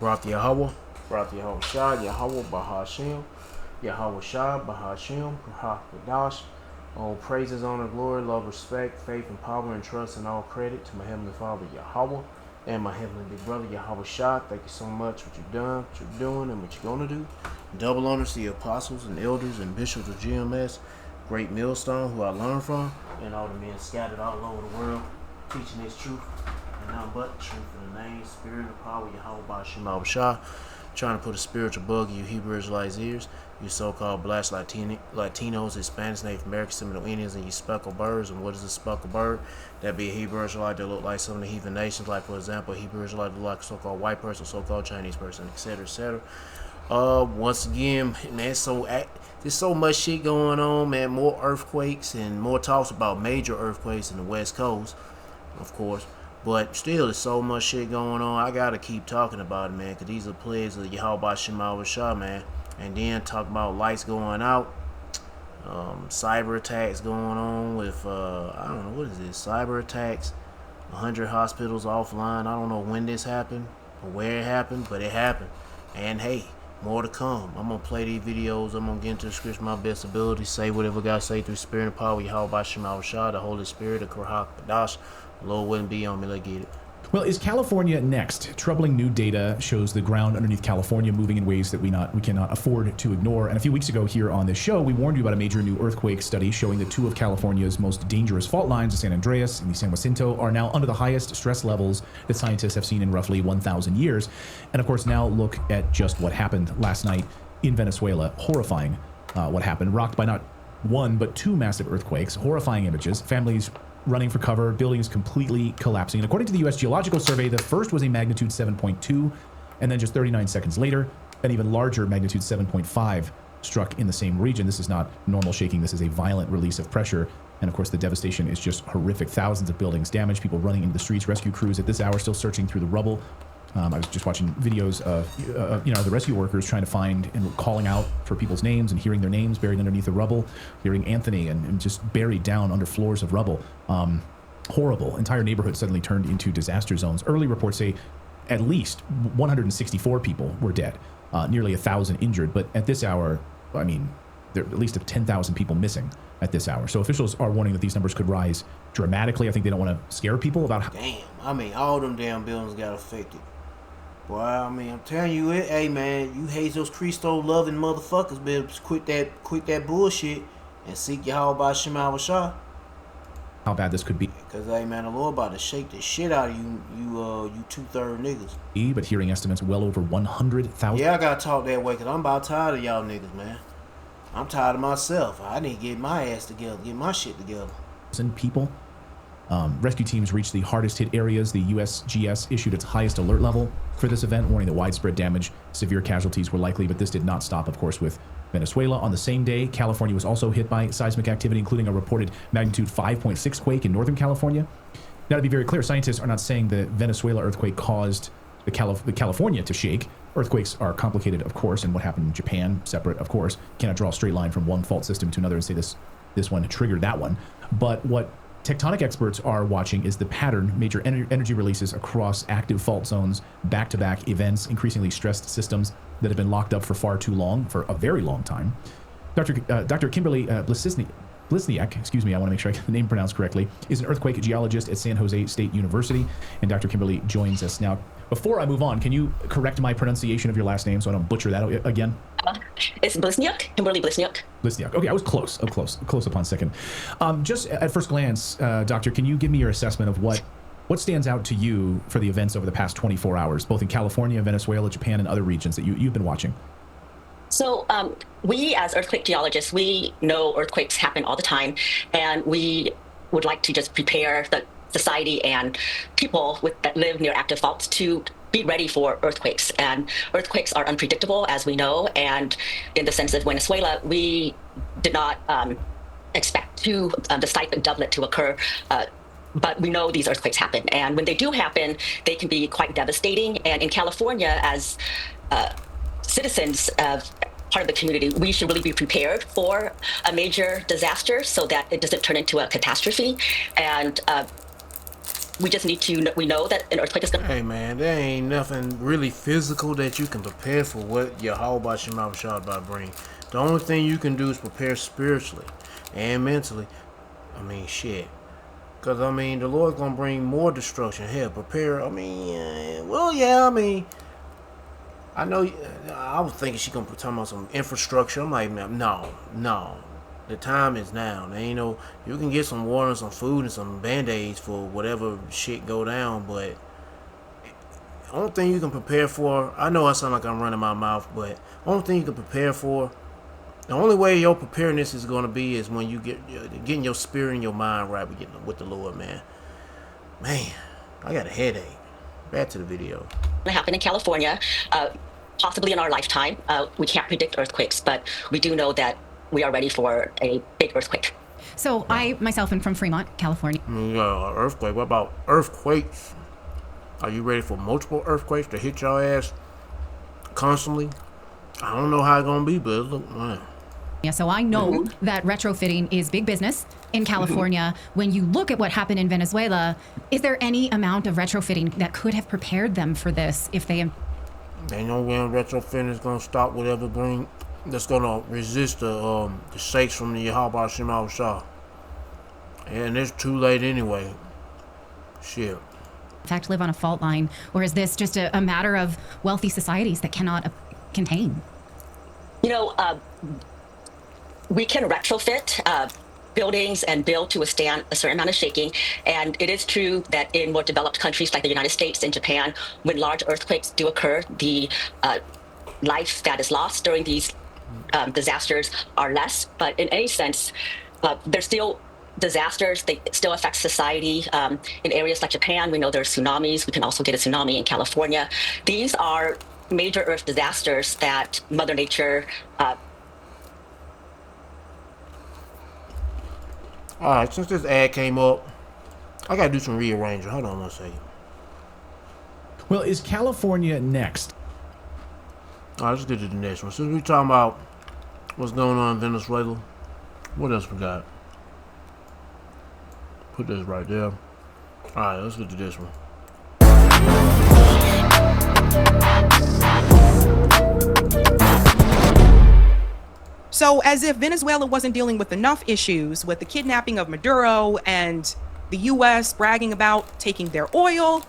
Barak Yahweh, Barak Yahweh Shah, Yahweh Bahashem, Yahweh Shah, Bahashem, Rahak Kadash. All praises, honor, glory, love, respect, faith, and power, and trust, and all credit to my Heavenly Father, Yahweh, and my Heavenly Big Brother, Yahweh Shah. Thank you so much for what you've done, what you're doing, and what you're going to do. Double honors to the apostles and elders and bishops of GMS, Great Millstone, who I learned from, and all the men scattered all over the world, teaching this truth, and nothing but the truth in the name, spirit, and power, Yahweh Ba'Shem Shah. Trying to put a spiritual bug in you Hebrew Israelites' ears, you so-called black Latinos, Hispanics, Native Americans, Seminole Indians, and you speckled birds. And what is a speckled bird? That'd be a Hebrew Israelite that look like some of the heathen nations, like, for example, a Hebrew Israelite that look like a so-called white person, so-called Chinese person, etc., etc. Once again, man, there's so much shit going on, man. More earthquakes and more talks about major earthquakes in the West Coast, of course. But still, there's so much shit going on. I gotta keep talking about it, man, because these are plagues of Yahweh Shema Shah, man. And then talk about lights going out, cyber attacks going on with, I don't know, what is this? Cyber attacks, 100 hospitals offline. I don't know when this happened or where it happened, but it happened. And hey, more to come. I'm gonna play these videos. I'm gonna get into the scripture my best ability, say whatever God say through spirit and power. Yahweh Shema Shah, the Holy Spirit, the Korach Padash. The Lord wouldn't be on me. Let's get it. Well, is California next? Troubling new data shows the ground underneath California moving in ways that we cannot afford to ignore. And a few weeks ago here on this show, we warned you about a major new earthquake study showing that two of California's most dangerous fault lines, the San Andreas and the San Jacinto, are now under the highest stress levels that scientists have seen in roughly 1,000 years. And of course, now look at just what happened last night in Venezuela. Horrifying what happened, rocked by not one, but two massive earthquakes, horrifying images, families running for cover, buildings completely collapsing. And according to the U.S. Geological Survey, the first was a magnitude 7.2, and then just 39 seconds later, an even larger magnitude 7.5 struck in the same region. This is not normal shaking. This is a violent release of pressure. And of course, the devastation is just horrific. Thousands of buildings damaged, people running into the streets, rescue crews at this hour still searching through the rubble. I was just watching videos of the rescue workers trying to find and calling out for people's names and hearing their names buried underneath the rubble, hearing Anthony and just buried down under floors of rubble. Horrible. Entire neighborhoods suddenly turned into disaster zones. Early reports say at least 164 people were dead, nearly 1,000 injured. But at this hour, I mean, there are at least 10,000 people missing at this hour. So officials are warning that these numbers could rise dramatically. I think they don't want to scare people about how... Damn, I mean, all them damn buildings got affected. Boy, I mean, I'm telling you, hey man, you Jesus Christo loving motherfuckers, better quit that bullshit and seek Yahweh by Shema Shah. How bad this could be. Cause hey man, the Lord about to shake the shit out of you 2/3 niggas. But hearing estimates well over 100,000. Yeah, I gotta talk that way, cause I'm about tired of y'all niggas, man. I'm tired of myself. I need to get my ass together, get my shit together. People. Rescue teams reached the hardest hit areas. The USGS issued its highest alert level for this event, warning that widespread damage, severe casualties were likely, but this did not stop, of course, with Venezuela. On the same day, California was also hit by seismic activity, including a reported magnitude 5.6 quake in Northern California. Now, to be very clear, scientists are not saying the Venezuela earthquake caused the California to shake. Earthquakes are complicated, of course, and what happened in Japan, separate, of course. Cannot draw a straight line from one fault system to another and say this one triggered that one. But what tectonic experts are watching is the pattern, major energy releases across active fault zones, back-to-back events, increasingly stressed systems that have been locked up for far too long, for a very long time. Dr. Kimberly Blisniak, excuse me, I want to make sure I get the name pronounced correctly, is an earthquake geologist at San Jose State University, and Dr. Kimberly joins us now. Before I move on, can you correct my pronunciation of your last name so I don't butcher that again? It's Blisniak, Kimberly Blisniak. Blisniak. Okay, I was close upon second. Just at first glance, Doctor, can you give me your assessment of what stands out to you for the events over the past 24 hours, both in California, Venezuela, Japan, and other regions that you've been watching? So we, as earthquake geologists, we know earthquakes happen all the time, and we would like to just prepare the society and people that live near active faults to be ready for earthquakes. And earthquakes are unpredictable, as we know, and in the sense of Venezuela, we did not expect the site doublet to occur, but we know these earthquakes happen. And when they do happen, they can be quite devastating. And in California, as citizens of part of the community, we should really be prepared for a major disaster so that it doesn't turn into a catastrophe. And we just need to, we know that an earthquake is going to. Hey man, there ain't nothing really physical that you can prepare for what Yahweh Shema Shah about bring. The only thing you can do is prepare spiritually and mentally. I mean, shit. Because, I mean, the Lord's going to bring more destruction. Hell, prepare. I mean, well, yeah, I mean, I know, I was thinking she going to talk about some infrastructure. I'm like, no. The time is now. There ain't no, you can get some water and some food and some band-aids for whatever shit go down, but the only thing you can prepare for, I know I sound like I'm running my mouth, but the only thing you can prepare for, the only way your preparedness is going to be is when you getting your spirit and your mind right with the Lord, man. Man, I got a headache. Back to the video. To happen in California, possibly in our lifetime. We can't predict earthquakes, but we do know that we are ready for a big earthquake. So I myself am from Fremont, California. Earthquake. What about earthquakes? Are you ready for multiple earthquakes to hit your ass constantly? I don't know how it's gonna be, but look, man. Yeah, so I know that retrofitting is big business in California. When you look at what happened in Venezuela, is there any amount of retrofitting that could have prepared them for this if they... Ain't no way retrofitting is gonna stop whatever that's gonna resist the shakes from the Yahweh Shema Shah. And it's too late anyway. Shit. In fact, live on a fault line? Or is this just a matter of wealthy societies that cannot contain? You know, we can retrofit buildings and build to withstand a certain amount of shaking. And it is true that in more developed countries like the United States and Japan, when large earthquakes do occur, the life that is lost during these disasters are less. But in any sense, there's still disasters. They still affect society. In areas like Japan, we know there are tsunamis. We can also get a tsunami in California. These are major earth disasters that Mother Nature... Alright, since this ad came up, I gotta do some rearranging. Hold on one second. Well, is California next? Alright, let's get to the next one. Since we're talking about what's going on in Venezuela, what else we got? Put this right there. Alright, let's get to this one. So as if Venezuela wasn't dealing with enough issues with the kidnapping of Maduro and the U.S. bragging about taking their oil,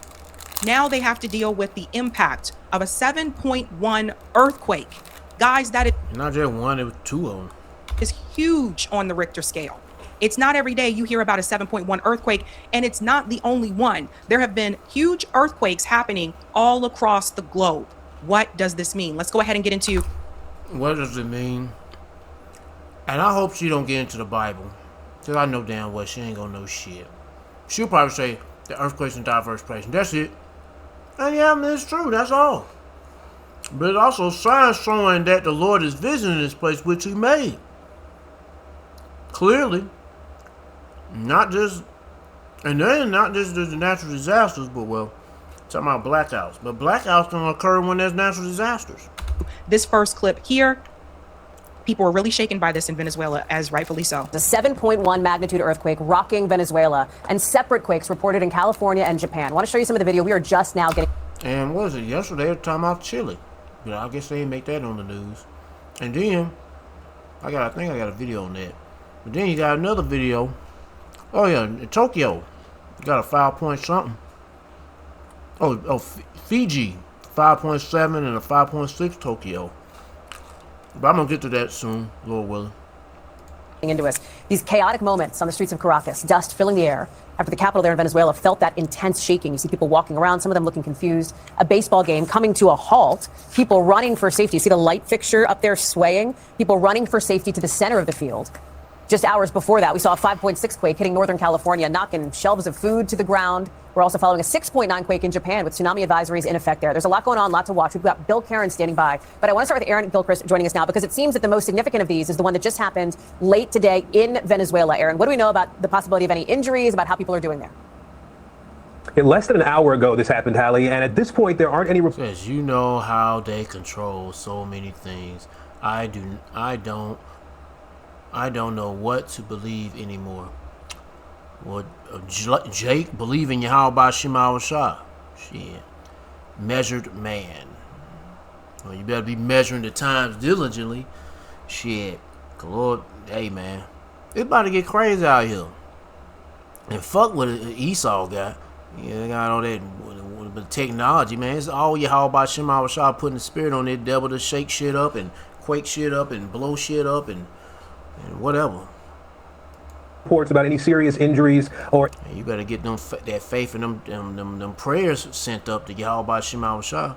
now they have to deal with the impact of a 7.1 earthquake. Guys, that is not just one, it was two of them. Is huge on the Richter scale. It's not every day you hear about a 7.1 earthquake, and it's not the only one. There have been huge earthquakes happening all across the globe. What does this mean? Let's go ahead and get into... What does it mean? And I hope she don't get into the Bible, because I know damn well she ain't gonna know shit. She'll probably say the earthquakes in diverse places. That's it. And yeah, I mean, it's true, that's all. But it's also signs showing that the Lord is visiting this place which he made. Clearly. Not just, and then not just the natural disasters, but well, talking about blackouts. But blackouts don't occur when there's natural disasters. This first clip here, people were really shaken by this in Venezuela, as rightfully so. The 7.1 magnitude earthquake rocking Venezuela, and separate quakes reported in California and Japan. I want to show you some of the video. We are just now getting... And what was it? Yesterday they were talking about Chile. But I guess they didn't make that on the news. And then, I think I got a video on that. But then you got another video. Oh yeah, in Tokyo. You got a 5 point something. Fiji. 5.7 and a 5.6 Tokyo. But I'm gonna get to that soon, Lord willing. Into us. These chaotic moments on the streets of Caracas, dust filling the air after the capital there in Venezuela felt that intense shaking. You see people walking around, some of them looking confused. A baseball game coming to a halt. People running for safety. You see the light fixture up there swaying. People running for safety to the center of the field. Just hours before that, we saw a 5.6 quake hitting Northern California, knocking shelves of food to the ground. We're also following a 6.9 quake in Japan with tsunami advisories in effect there. There's a lot going on, lot to watch. We've got Bill Karen standing by. But I want to start with Aaron Gilchrist joining us now because it seems that the most significant of these is the one that just happened late today in Venezuela. Aaron, what do we know about the possibility of any injuries, about how people are doing there? Less than an hour ago, this happened, Hallie, and at this point, there aren't any reports. As you know how they control so many things. I don't know what to believe anymore. Well, Jake, believe in Yahweh Shema Shah. Shit. Measured man. Well, you better be measuring the times diligently. Shit. Lord, hey, man. It's about to get crazy out here. And fuck what Esau got. Yeah, they got all that with technology, man. It's all Yahweh Shema Shah putting the spirit on that devil to shake shit up and quake shit up and blow shit up and whatever. Reports about any serious injuries or. And you better get that faith and them prayers sent up to Yahweh Shema Shah.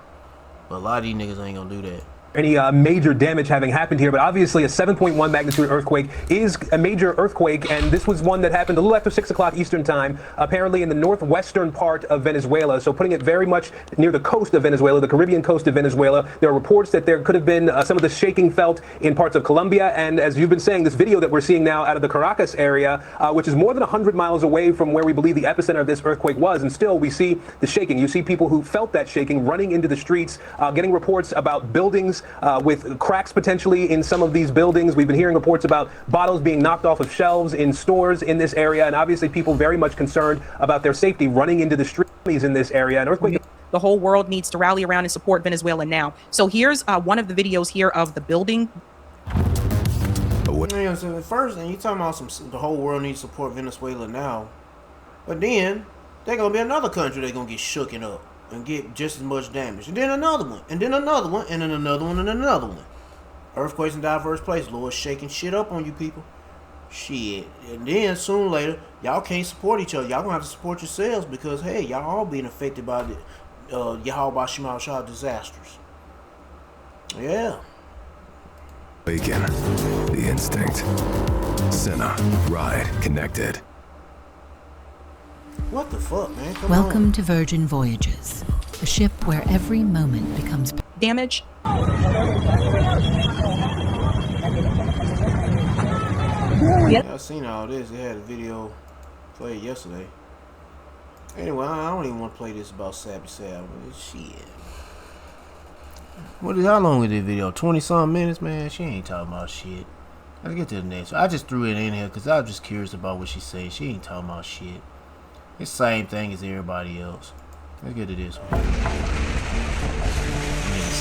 But a lot of these niggas ain't gonna do that. Any major damage having happened here, but obviously a 7.1 magnitude earthquake is a major earthquake, and this was one that happened a little after 6 o'clock Eastern time, apparently in the northwestern part of Venezuela, so putting it very much near the coast of Venezuela, the Caribbean coast of Venezuela. There are reports that there could have been some of the shaking felt in parts of Colombia, and as you've been saying, this video that we're seeing now out of the Caracas area, which is more than 100 miles away from where we believe the epicenter of this earthquake was, and still we see the shaking. You see people who felt that shaking running into the streets, getting reports about buildings with cracks potentially in some of these buildings. We've been hearing reports about bottles being knocked off of shelves in stores in this area, and obviously people very much concerned about their safety running into the streets in this area. An earthquake. The whole world needs to rally around and support Venezuela now. So here's one of the videos here of the building. Yeah, so the first thing you talking about the whole world needs to support Venezuela now, but then they're gonna be another country they're gonna get shooken up and get just as much damage, and then another one, and then another one, and then another one, and another one. Earthquakes in diverse places, Lord, shaking shit up on you people. Shit. And then sooner or later, y'all can't support each other. Y'all gonna have to support yourselves because hey, y'all all being affected by the Yahweh Shema Shah disasters. Yeah. Awaken the instinct. Senna, ride connected. What the fuck, man? Come Welcome on. to Virgin Voyages, a ship where every moment becomes Damage. Yeah, I seen all this. They had a video played yesterday. Anyway, I don't even want to play this about Sappy Sab. Shit. How long is this video? 20-something minutes, man? She ain't talking about shit. Let's get to the next one. I just threw it in here because I was just curious about what she said. She ain't talking about shit. It's the same thing as everybody else. Let's get to this one.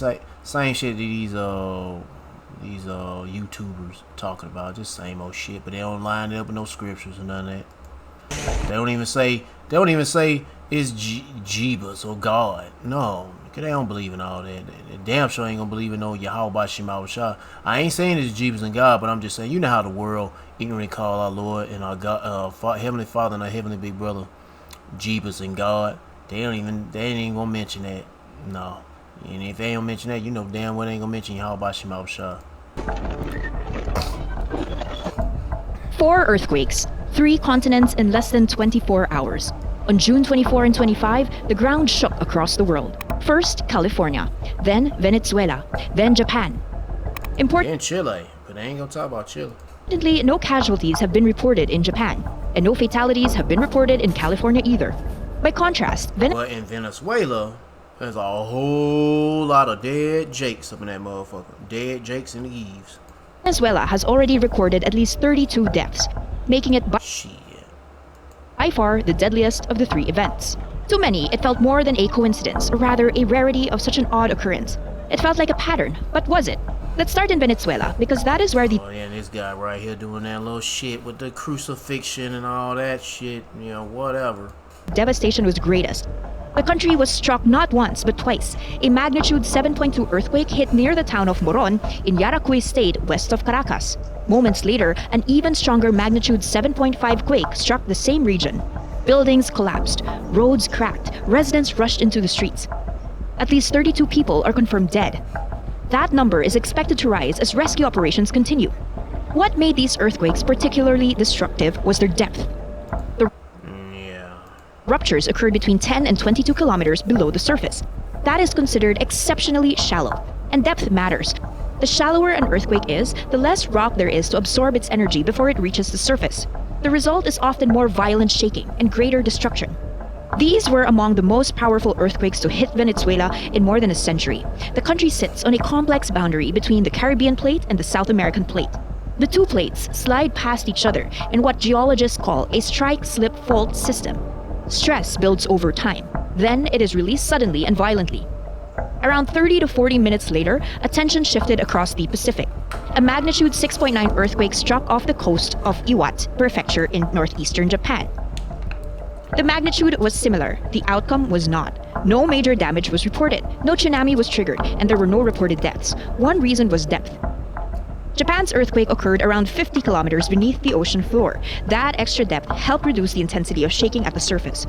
Yeah, same shit that these YouTubers talking about. Just same old shit, but they don't line it up with no scriptures or none of that. They don't even say it's Jeebus or God. No, because they don't believe in all that. They damn sure ain't gonna believe in no Yahweh Shema Shah. I ain't saying it's Jeebus and God, but I'm just saying, you know how the world ignorantly call our Lord and our God, Heavenly Father and our Heavenly Big Brother Jeebus and God. They ain't even gonna mention that. No. And if they don't mention that, you know damn well they ain't gonna mention Yahweh Shema Shah. 4 earthquakes, 3 continents in less than 24 hours. On June 24 and 25, the ground shook across the world. First, California, then Venezuela, then Japan. Then Chile, but they ain't gonna talk about Chile. Importantly, no casualties have been reported in Japan, and no fatalities have been reported in California either. By contrast, but in Venezuela, there's a whole lot of dead Jakes up in that motherfucker. Dead Jakes and Eves. Venezuela has already recorded at least 32 deaths, making it by far the deadliest of the 3 events. To many, it felt more than a coincidence, or rather a rarity of such an odd occurrence. It felt like a pattern, but was it? Let's start in Venezuela, because that is where the... Oh yeah, this guy right here doing that little shit with the crucifixion and all that shit, you know, whatever. Devastation was greatest. The country was struck not once, but twice. A magnitude 7.2 earthquake hit near the town of Moron in Yaracuy State, west of Caracas. Moments later, an even stronger magnitude 7.5 quake struck the same region. Buildings collapsed, roads cracked, residents rushed into the streets. At least 32 people are confirmed dead. That number is expected to rise as rescue operations continue. What made these earthquakes particularly destructive was their depth. Ruptures occurred between 10 and 22 kilometers below the surface. That is considered exceptionally shallow, and depth matters. The shallower an earthquake is, the less rock there is to absorb its energy before it reaches the surface. The result is often more violent shaking and greater destruction. These were among the most powerful earthquakes to hit Venezuela in more than a century. The country sits on a complex boundary between the Caribbean plate and the South American plate. The two plates slide past each other in what geologists call a strike-slip fault system. Stress builds over time. Then it is released suddenly and violently. Around 30 to 40 minutes later, attention shifted across the Pacific. A magnitude 6.9 earthquake struck off the coast of Iwate Prefecture in northeastern Japan. The magnitude was similar. The outcome was not. No major damage was reported, no tsunami was triggered, and there were no reported deaths. One reason was depth. Japan's earthquake occurred around 50 kilometers beneath the ocean floor. That extra depth helped reduce the intensity of shaking at the surface.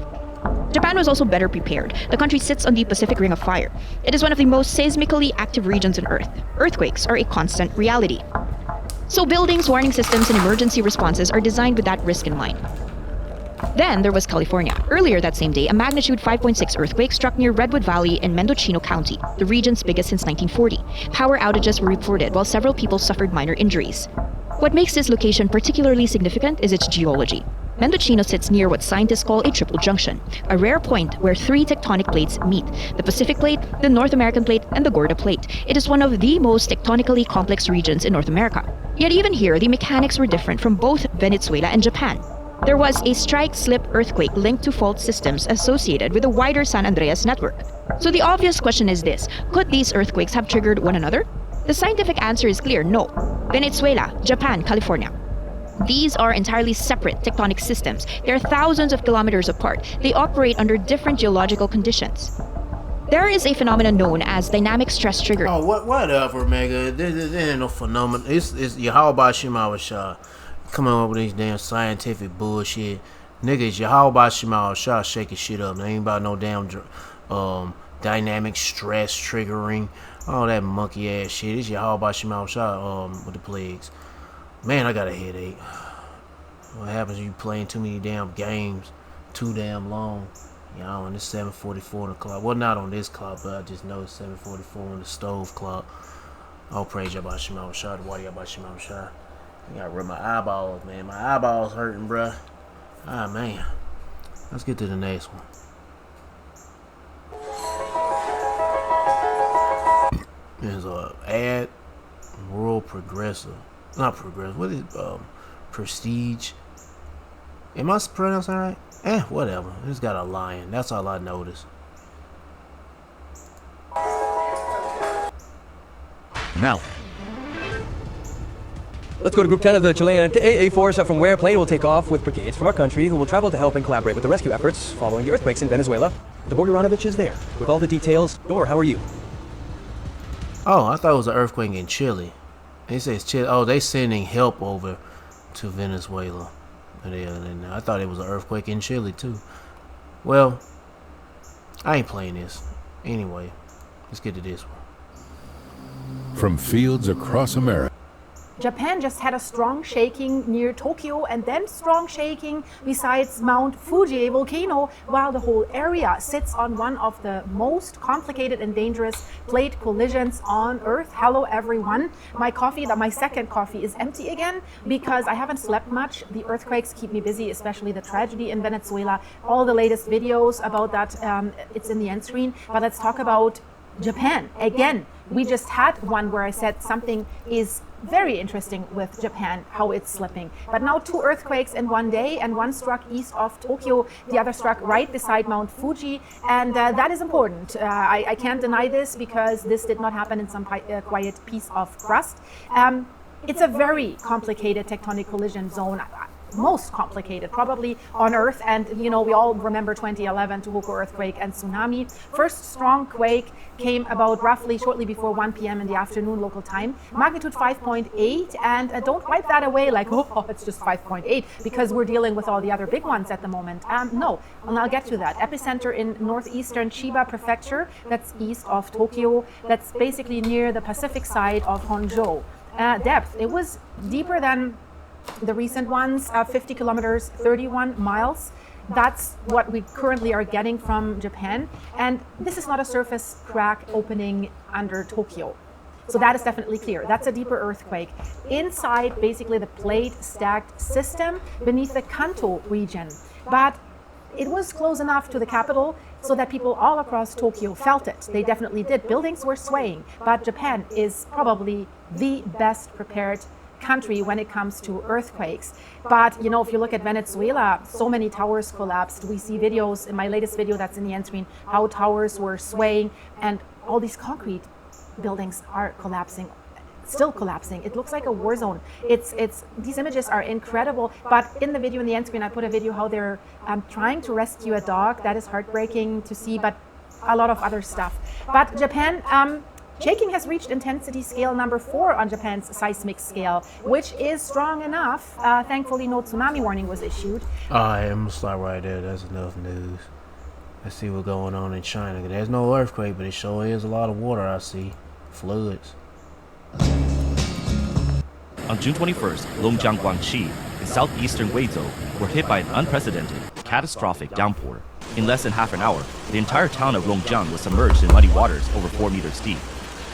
Japan was also better prepared. The country sits on the Pacific Ring of Fire. It is one of the most seismically active regions on Earth. Earthquakes are a constant reality. So buildings, warning systems, and emergency responses are designed with that risk in mind. Then there was California. Earlier that same day, a magnitude 5.6 earthquake struck near Redwood Valley in Mendocino County, the region's biggest since 1940. Power outages were reported while several people suffered minor injuries. What makes this location particularly significant is its geology. Mendocino sits near what scientists call a triple junction, a rare point where three tectonic plates meet: the Pacific Plate, the North American Plate, and the Gorda Plate. It is one of the most tectonically complex regions in North America. Yet even here, the mechanics were different from both Venezuela and Japan. There was a strike-slip earthquake linked to fault systems associated with the wider San Andreas network. So the obvious question is this: could these earthquakes have triggered one another? The scientific answer is clear: no. Venezuela, Japan, California. These are entirely separate tectonic systems. They're thousands of kilometers apart. They operate under different geological conditions. There is a phenomenon known as dynamic stress trigger. Oh, whatever, Mega. There ain't no phenomenon. It's Yahweh Shema Shah coming up with these damn scientific bullshit. Niggas, Yahweh Shema Shah shaking shit up. There ain't about no damn dynamic stress triggering. All that monkey ass shit. It's Yahweh Shema Shah with the plagues. Man, I got a headache. What happens when you playing too many damn games too damn long? You know, and it's 7:44 on the clock. Well, not on this clock, but I just know it's 7:44 on the stove clock. All praise Yahweh Shema Shah, the water Yahweh Shema Shah. I gotta rub my eyeballs, man. My eyeballs hurting, bruh. Ah, man. Let's get to the next one. There's a ad World Progressive. Not Progressive. What is Prestige? Am I pronouncing that right? Whatever. It's got a lion. That's all I noticed. Now, let's go to Group 10 of the Chilean AA Force, from where a plane will take off with brigades from our country who will travel to help and collaborate with the rescue efforts following the earthquakes in Venezuela. The Bogdanovich is there with all the details. Dor, how are you? Oh, I thought it was an earthquake in Chile. They say it's Chile. Oh, they sending help over to Venezuela. And I thought it was an earthquake in Chile too. Well, I ain't playing this. Anyway, let's get to this one. From fields across America. Japan just had a strong shaking near Tokyo, and then strong shaking besides Mount Fuji volcano, while the whole area sits on one of the most complicated and dangerous plate collisions on Earth. Hello everyone. My second coffee is empty again because I haven't slept much. The earthquakes keep me busy, especially the tragedy in Venezuela. All the latest videos about that, it's in the end screen. But let's talk about Japan. Again, we just had one where I said something is very interesting with Japan, how it's slipping. But now two earthquakes in one day, and one struck east of Tokyo, the other struck right beside Mount Fuji, and that is important. I can't deny this because this did not happen in some quiet piece of crust. It's a very complicated tectonic collision zone. Most complicated probably on Earth, and you know, we all remember 2011 Tohoku earthquake and tsunami. First strong quake came about roughly shortly before 1 p.m. in the afternoon local time, magnitude 5.8, and don't wipe that away like, oh, it's just 5.8 because we're dealing with all the other big ones at the moment. No, and I'll get to that. Epicenter in northeastern Chiba prefecture, that's east of Tokyo, that's basically near the Pacific side of Honjo. Depth, it was deeper than the recent ones, 50 kilometers, 31 miles. That's what we currently are getting from Japan. And this is not a surface crack opening under Tokyo. So that is definitely clear. That's a deeper earthquake. Inside, basically, the plate stacked system beneath the Kanto region. But it was close enough to the capital so that people all across Tokyo felt it. They definitely did. Buildings were swaying. But Japan is probably the best prepared country when it comes to earthquakes. But you know, if you look at Venezuela, so many towers collapsed. We see videos in my latest video that's in the end screen, how towers were swaying and all these concrete buildings are collapsing, still collapsing. It looks like a war zone. It's these images are incredible. But in the video in the end screen, I put a video how they're trying to rescue a dog. That is heartbreaking to see, but a lot of other stuff. But Japan, shaking has reached intensity scale number 4 on Japan's seismic scale, which is strong enough. Thankfully, no tsunami warning was issued. Alright, I'm gonna stop right there. That's enough news. Let's see what's going on in China. There's no earthquake, but it sure is a lot of water I see. Floods. On June 21st, Longjiang, Guangxi, and southeastern Guizhou were hit by an unprecedented, catastrophic downpour. In less than half an hour, the entire town of Longjiang was submerged in muddy waters over 4 meters deep.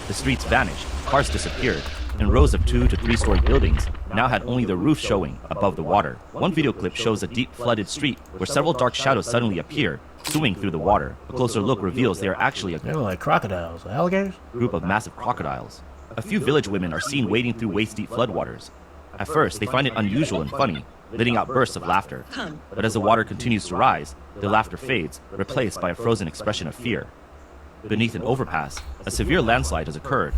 The streets vanished, cars disappeared, and rows of 2 to 3 story buildings now had only their roof showing above the water. One video clip shows a deep flooded street where several dark shadows suddenly appear, swimming through the water. A closer look reveals they are actually a They're like crocodiles, alligators? Group of massive crocodiles. A few village women are seen wading through waist-deep floodwaters. At first, they find it unusual and funny, letting out bursts of laughter. But as the water continues to rise, the laughter fades, replaced by a frozen expression of fear. Beneath an overpass, a severe landslide has occurred.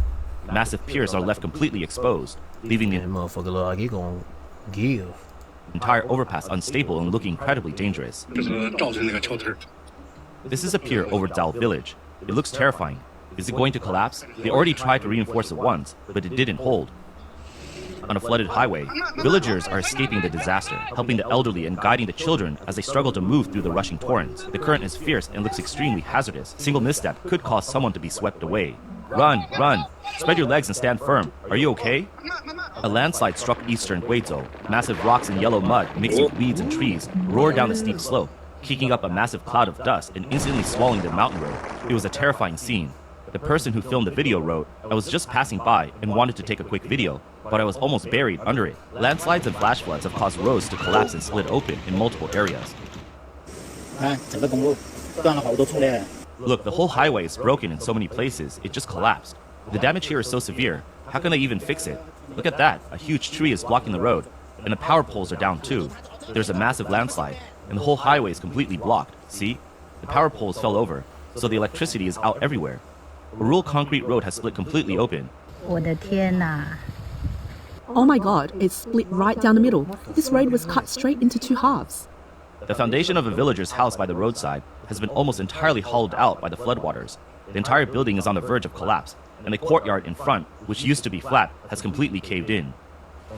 Massive piers are left completely exposed, leaving the motherfucker look like he gonna give. Entire overpass unstable and looking incredibly dangerous. This is a pier over Zhao village. It looks terrifying. Is it going to collapse? They already tried to reinforce it once, but it didn't hold. On a flooded highway, villagers are escaping the disaster, helping the elderly and guiding the children as they struggle to move through the rushing torrents. The current is fierce and looks extremely hazardous. A single misstep could cause someone to be swept away. Run, run! Spread your legs and stand firm. Are you okay? A landslide struck eastern Guizhou. Massive rocks and yellow mud, mixed with weeds and trees, roared down the steep slope, kicking up a massive cloud of dust and instantly swallowing the mountain road. It was a terrifying scene. The person who filmed the video wrote, "I was just passing by and wanted to take a quick video, but I was almost buried under it." Landslides and flash floods have caused roads to collapse and split open in multiple areas. Look, the whole highway is broken in so many places, it just collapsed. The damage here is so severe, how can they even fix it? Look at that, a huge tree is blocking the road, and the power poles are down too. There's a massive landslide, and the whole highway is completely blocked. See? The power poles fell over, so the electricity is out everywhere. A rural concrete road has split completely open. Oh my god, it's split right down the middle. This road was cut straight into 2 halves. The foundation of a villager's house by the roadside has been almost entirely hollowed out by the floodwaters. The entire building is on the verge of collapse, and the courtyard in front, which used to be flat, has completely caved in.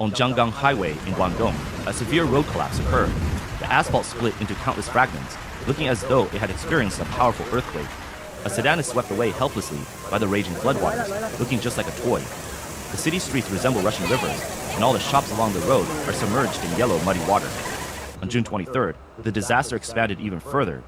On Jianggang Highway in Guangdong, a severe road collapse occurred. The asphalt split into countless fragments, looking as though it had experienced a powerful earthquake. A sedan is swept away helplessly by the raging floodwaters, looking just like a toy. The city streets resemble rushing rivers, and all the shops along the road are submerged in yellow, muddy water. On June 23rd, the disaster expanded even further.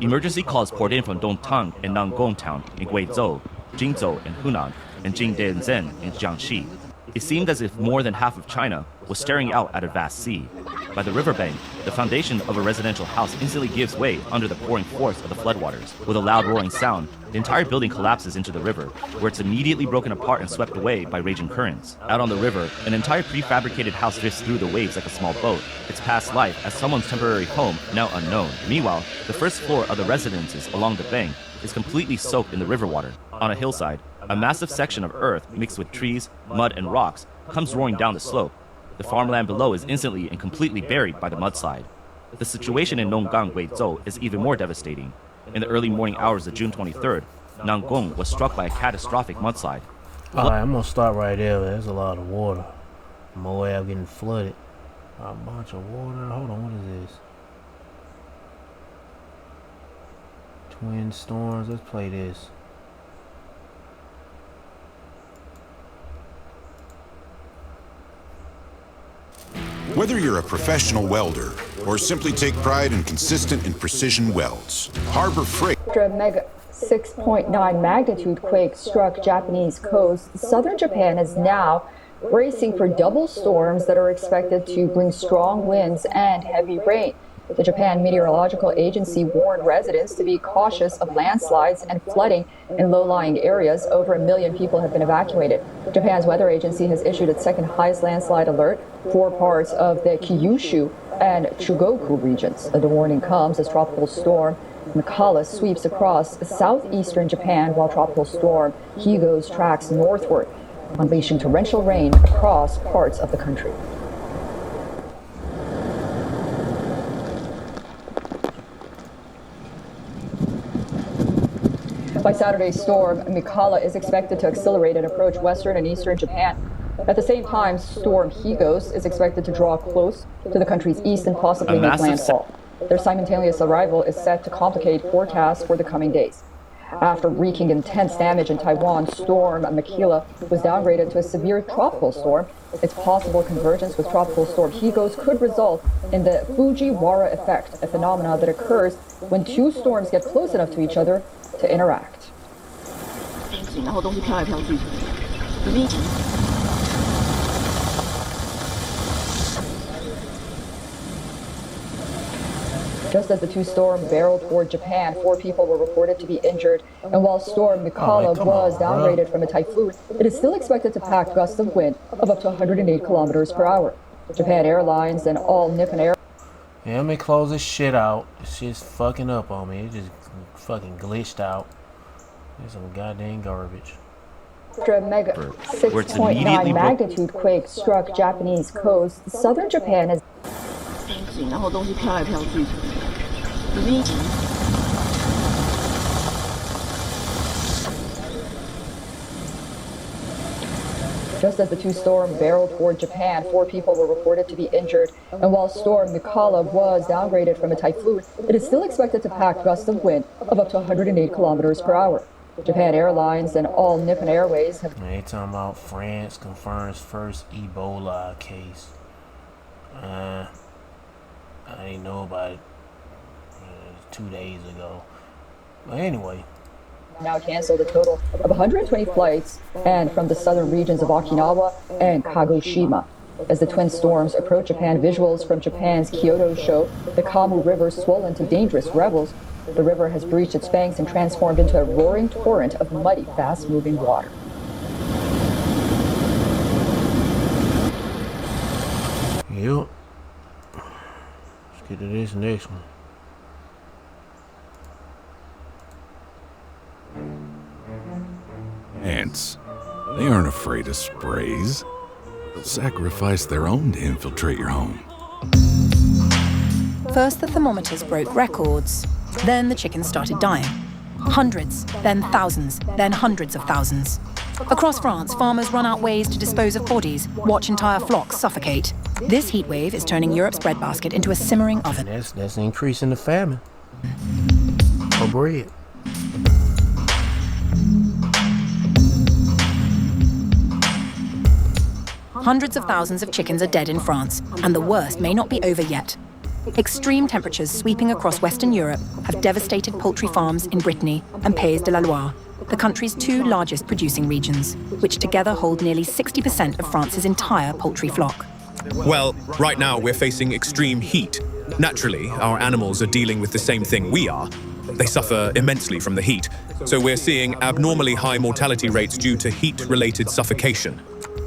Emergency calls poured in from Dongtang and Nangong town in Guizhou, Jingzhou in Hunan, and Jingdezhen in Jiangxi. It seemed as if more than half of China was staring out at a vast sea. By the riverbank, the foundation of a residential house instantly gives way under the pouring force of the floodwaters. With a loud roaring sound, the entire building collapses into the river, where it's immediately broken apart and swept away by raging currents. Out on the river, an entire prefabricated house drifts through the waves like a small boat, its past life as someone's temporary home now unknown. Meanwhile, the first floor of the residences along the bank is completely soaked in the river water. On a hillside, a massive section of earth mixed with trees, mud, and rocks comes roaring down the slope. The farmland below is instantly and completely buried by the mudslide. The situation in Nonggang, Guizhou is even more devastating. In the early morning hours of June 23rd, Nangong was struck by a catastrophic mudslide. Alright, I'm gonna stop right there. There's a lot of water. Moab getting flooded. A bunch of water. Hold on, what is this? Twin storms. Let's play this. Whether you're a professional welder or simply take pride in consistent and precision welds, Harbor Freight. After a mega 6.9 magnitude quake struck Japanese coast, southern Japan is now bracing for double storms that are expected to bring strong winds and heavy rain. The Japan Meteorological Agency warned residents to be cautious of landslides and flooding in low-lying areas. Over 1 million people have been evacuated. Japan's weather agency has issued its second highest landslide alert for parts of the Kyushu and Chugoku regions. The warning comes as tropical storm Mikala sweeps across southeastern Japan while tropical storm Higo's tracks northward, unleashing torrential rain across parts of the country. By Saturday's storm, Mikala is expected to accelerate and approach western and eastern Japan. At the same time, storm Higos is expected to draw close to the country's east and possibly make landfall. Their simultaneous arrival is set to complicate forecasts for the coming days. After wreaking intense damage in Taiwan, storm Mikala was downgraded to a severe tropical storm. Its possible convergence with tropical storm Higos could result in the Fujiwara effect, a phenomenon that occurs when two storms get close enough to each other to interact. Just as the two storms barreled toward Japan, 4 people were reported to be injured. And while storm Mikala was downgraded from a typhoon, it is still expected to pack gusts of wind of up to 108 kilometers per hour. Japan Airlines and all Nippon Air. Yeah, let me close this shit out. This shit's fucking up on me. It just fucking glitched out. There's some goddamn garbage. After a mega 6.9 magnitude quake struck Japanese coast, southern Japan has. Just as the two storms barreled toward Japan, 4 people were reported to be injured. And while storm Mikala was downgraded from a typhoon, it is still expected to pack gusts of wind of up to 108 kilometers per hour. Japan Airlines and all Nippon Airways have. They talking about France confirms first Ebola case. I didn't know about it 2 days ago. But anyway. Now canceled a total of 120 flights and from the southern regions of Okinawa and Kagoshima. As the twin storms approach Japan, visuals from Japan's Kyoto show the Kamu River swollen to dangerous rebels. The river has breached its banks and transformed into a roaring torrent of muddy, fast-moving water. Yep. Let's get to this next one. Ants. They aren't afraid of sprays. They'll sacrifice their own to infiltrate your home. First, the thermometers broke records. Then the chickens started dying. Hundreds, then thousands, then hundreds of thousands. Across France, farmers run out ways to dispose of bodies, watch entire flocks suffocate. This heat wave is turning Europe's breadbasket into a simmering oven. That's increasing the famine. For bread. Hundreds of thousands of chickens are dead in France, and the worst may not be over yet. Extreme temperatures sweeping across Western Europe have devastated poultry farms in Brittany and Pays de la Loire, the country's 2 largest producing regions, which together hold nearly 60% of France's entire poultry flock. Well, right now we're facing extreme heat. Naturally, our animals are dealing with the same thing we are. They suffer immensely from the heat, so we're seeing abnormally high mortality rates due to heat-related suffocation.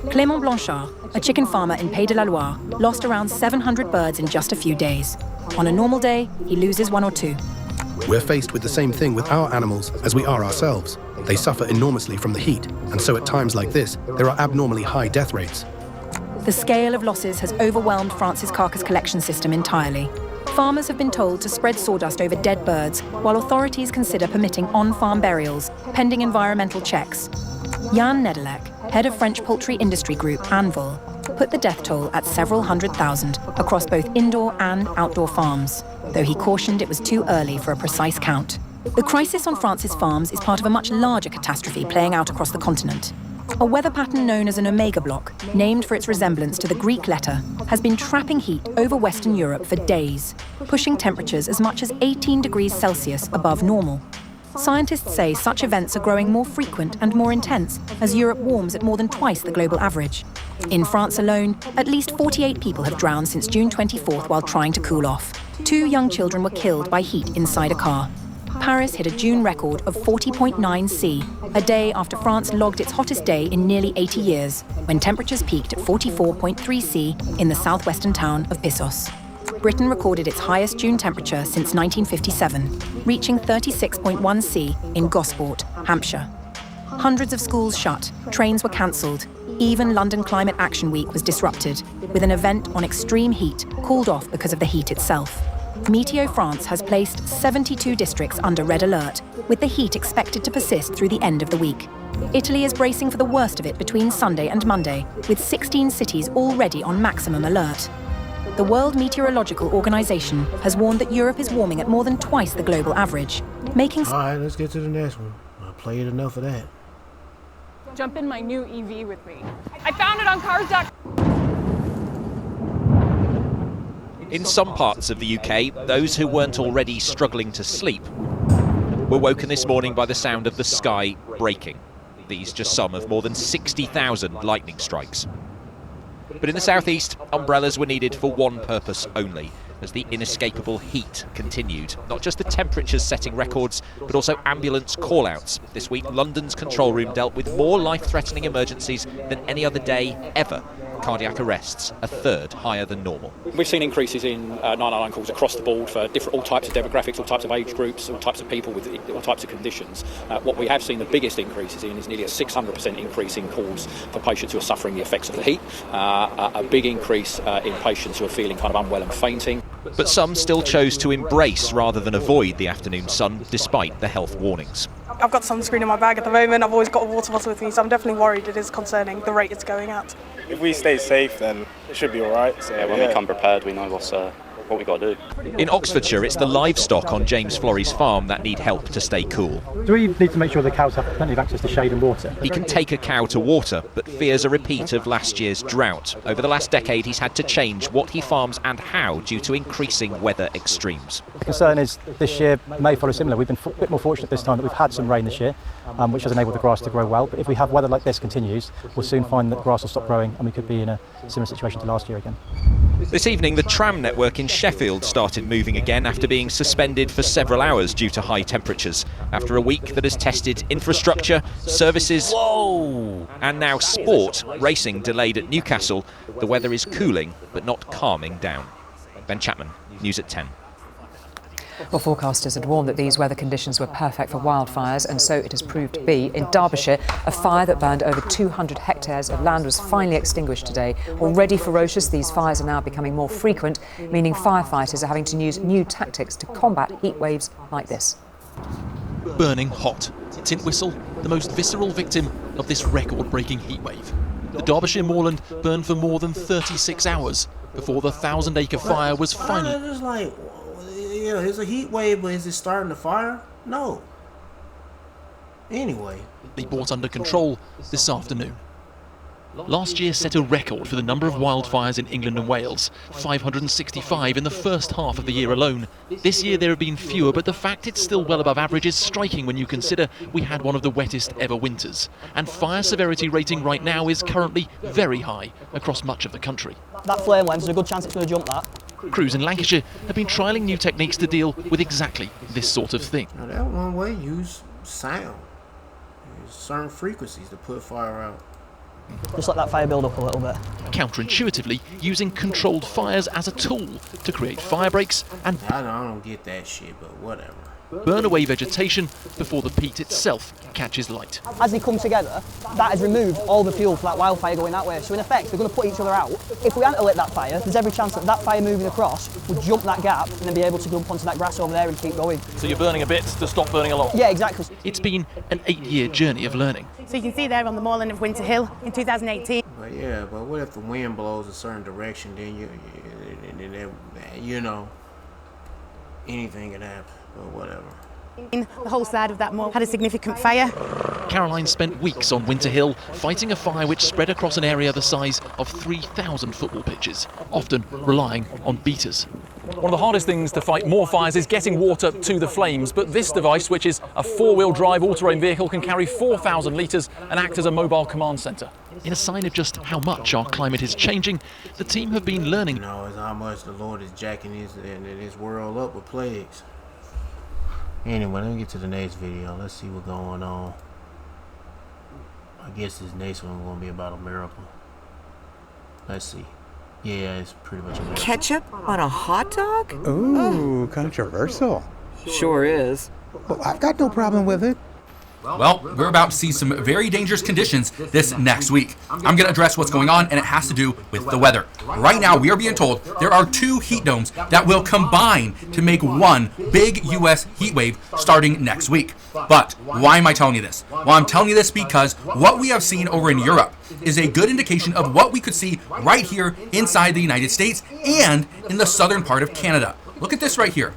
Clément Blanchard, a chicken farmer in Pays de la Loire, lost around 700 birds in just a few days. On a normal day, he loses 1 or 2. We're faced with the same thing with our animals as we are ourselves. They suffer enormously from the heat, and so at times like this, there are abnormally high death rates. The scale of losses has overwhelmed France's carcass collection system entirely. Farmers have been told to spread sawdust over dead birds, while authorities consider permitting on-farm burials, pending environmental checks. Jan Nedelec, head of French poultry industry group Anvil, put the death toll at several 100,000 across both indoor and outdoor farms, though he cautioned it was too early for a precise count. The crisis on France's farms is part of a much larger catastrophe playing out across the continent. A weather pattern known as an omega block, named for its resemblance to the Greek letter, has been trapping heat over Western Europe for days, pushing temperatures as much as 18 degrees Celsius above normal. Scientists say such events are growing more frequent and more intense as Europe warms at more than twice the global average. In France alone, at least 48 people have drowned since June 24th while trying to cool off. 2 young children were killed by heat inside a car. Paris hit a June record of 40.9 C, a day after France logged its hottest day in nearly 80 years, when temperatures peaked at 44.3 C in the southwestern town of Pissos. Britain recorded its highest June temperature since 1957, reaching 36.1 C in Gosport, Hampshire. Hundreds of schools shut, trains were cancelled. Even London Climate Action Week was disrupted, with an event on extreme heat called off because of the heat itself. Meteo France has placed 72 districts under red alert, with the heat expected to persist through the end of the week. Italy is bracing for the worst of it between Sunday and Monday, with 16 cities already on maximum alert. The World Meteorological Organization has warned that Europe is warming at more than twice the global average, making... All right, let's get to the next one. I played enough of that. Jump in my new EV with me. I found it on Cars.com. In some parts of the UK, those who weren't already struggling to sleep were woken this morning by the sound of the sky breaking. These just some of more than 60,000 lightning strikes. But in the southeast, umbrellas were needed for one purpose only, as the inescapable heat continued. Not just the temperatures setting records, but also ambulance call-outs. This week, London's control room dealt with more life-threatening emergencies than any other day ever. Cardiac arrests, a third higher than normal. We've seen increases in 999 calls across the board for all types of demographics, all types of age groups, all types of people with all types of conditions. What we have seen the biggest increases in is nearly a 600% increase in calls for patients who are suffering the effects of the heat, a big increase in patients who are feeling kind of unwell and fainting. But some still chose to embrace rather than avoid the afternoon sun, despite the health warnings. I've got sunscreen in my bag at the moment. I've always got a water bottle with me, so I'm definitely worried. It is concerning the rate it's going at. If we stay safe, then it should be all right. So, when we come prepared, we know what we got to do. In Oxfordshire, it's the livestock on James Florey's farm that need help to stay cool. Do we need to make sure the cows have plenty of access to shade and water? He can take a cow to water, but fears a repeat of last year's drought. Over the last decade, he's had to change what he farms and how due to increasing weather extremes. The concern is this year may follow similar. We've been a bit more fortunate this time that we've had some rain this year, which has enabled the grass to grow well. But if we have weather like this continues, we'll soon find that grass will stop growing and we could be in a similar situation to last year again. This evening, the tram network in Sheffield started moving again after being suspended for several hours due to high temperatures. After a week that has tested infrastructure, services, and now sport, racing delayed at Newcastle, the weather is cooling but not calming down. Ben Chapman, News at 10. Well, forecasters had warned that these weather conditions were perfect for wildfires, and so it has proved to be. In Derbyshire, a fire that burned over 200 hectares of land was finally extinguished today. Already ferocious, these fires are now becoming more frequent, meaning firefighters are having to use new tactics to combat heat waves like this. Burning hot. Tint whistle, the most visceral victim of this record-breaking heatwave. The Derbyshire moorland burned for more than 36 hours before the 1,000-acre fire was finally... Yeah, it's a heat wave, but is it starting a fire? No. Anyway. They brought under control this afternoon. Last year set a record for the number of wildfires in England and Wales, 565 in the first half of the year alone. This year there have been fewer, but the fact it's still well above average is striking when you consider we had one of the wettest ever winters. And fire severity rating right now is currently very high across much of the country. That flame lens is a good chance it's going to jump that. Crews in Lancashire have been trialling new techniques to deal with exactly this sort of thing. Now that one way, use sound. There's certain frequencies to put fire out. Just let that fire build up a little bit. Counterintuitively, using controlled fires as a tool to create fire breaks and I don't get that shit, but whatever. Burn away vegetation before the peat itself catches light. As they come together, that has removed all the fuel for that wildfire going that way. So in effect, they're going to put each other out. If we hadn't lit that fire, there's every chance that that fire moving across would jump that gap and then be able to jump onto that grass over there and keep going. So you're burning a bit to stop burning a lot? Yeah, exactly. It's been an 8-year journey of learning. So you can see there on the moorland of Winter Hill in 2018. But yeah, but what if the wind blows a certain direction, then you know, anything can happen, or whatever. The whole side of that moor had a significant fire. Caroline spent weeks on Winter Hill fighting a fire which spread across an area the size of 3,000 football pitches, often relying on beaters. One of the hardest things to fight more fires is getting water to the flames, but this device, which is a four-wheel drive all-terrain vehicle, can carry 4,000 litres and act as a mobile command centre. In a sign of just how much our climate is changing, the team have been learning. You know, it's how much the Lord is jacking his world up with plagues. Anyway, let me get to the next video. Let's see what's going on. I guess this next one is going to be about a miracle. Let's see. Yeah, it's pretty much a miracle. Ketchup on a hot dog? Ooh, controversial. Sure is. Well, I've got no problem with it. Well, we're about to see some very dangerous conditions this next week. I'm going to address what's going on, and it has to do with the weather. Right now, we are being told there are 2 heat domes that will combine to make one big U.S. heat wave starting next week. But why am I telling you this? Well, I'm telling you this because what we have seen over in Europe is a good indication of what we could see right here inside the United States and in the southern part of Canada. Look at this right here.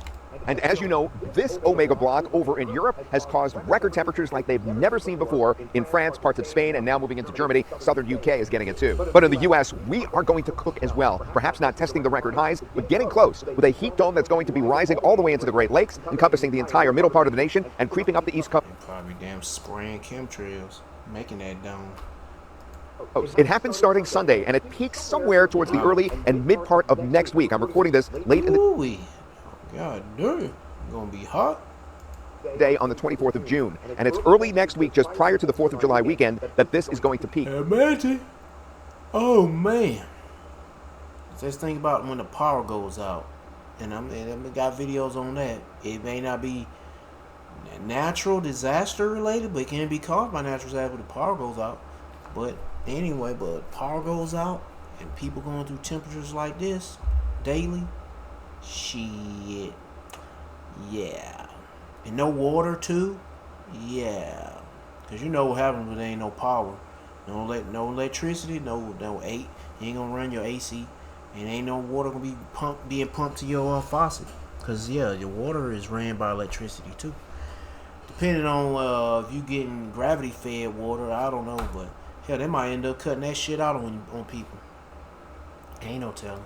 And as you know, this Omega block over in Europe has caused record temperatures like they've never seen before in France, parts of Spain, and now moving into Germany. Southern UK is getting it too. But in the US, we are going to cook as well. Perhaps not testing the record highs, but getting close with a heat dome that's going to be rising all the way into the Great Lakes, encompassing the entire middle part of the nation and creeping up the East Coast. Probably damn spraying chemtrails, making that dome. It happens starting Sunday, and it peaks somewhere towards the early and mid part of next week. I'm recording this late in the God damn, it's gonna be hot. Day on the 24th of June, and it's early next week, just prior to the 4th of July weekend, that this is going to peak. Imagine. Oh man. Just think about when the power goes out, and I got videos on that. It may not be natural disaster related, but it can be caused by natural disaster when the power goes out. But anyway, power goes out, and people going through temperatures like this daily. Shit. Yeah. And no water too? Yeah. Cause you know what happens when there ain't no power. No electricity, no you ain't gonna run your AC, and ain't no water gonna be being pumped to your faucet. Cause yeah, your water is ran by electricity too. Depending on if you getting gravity fed water, I don't know, but hell, they might end up cutting that shit out on people. Ain't no telling.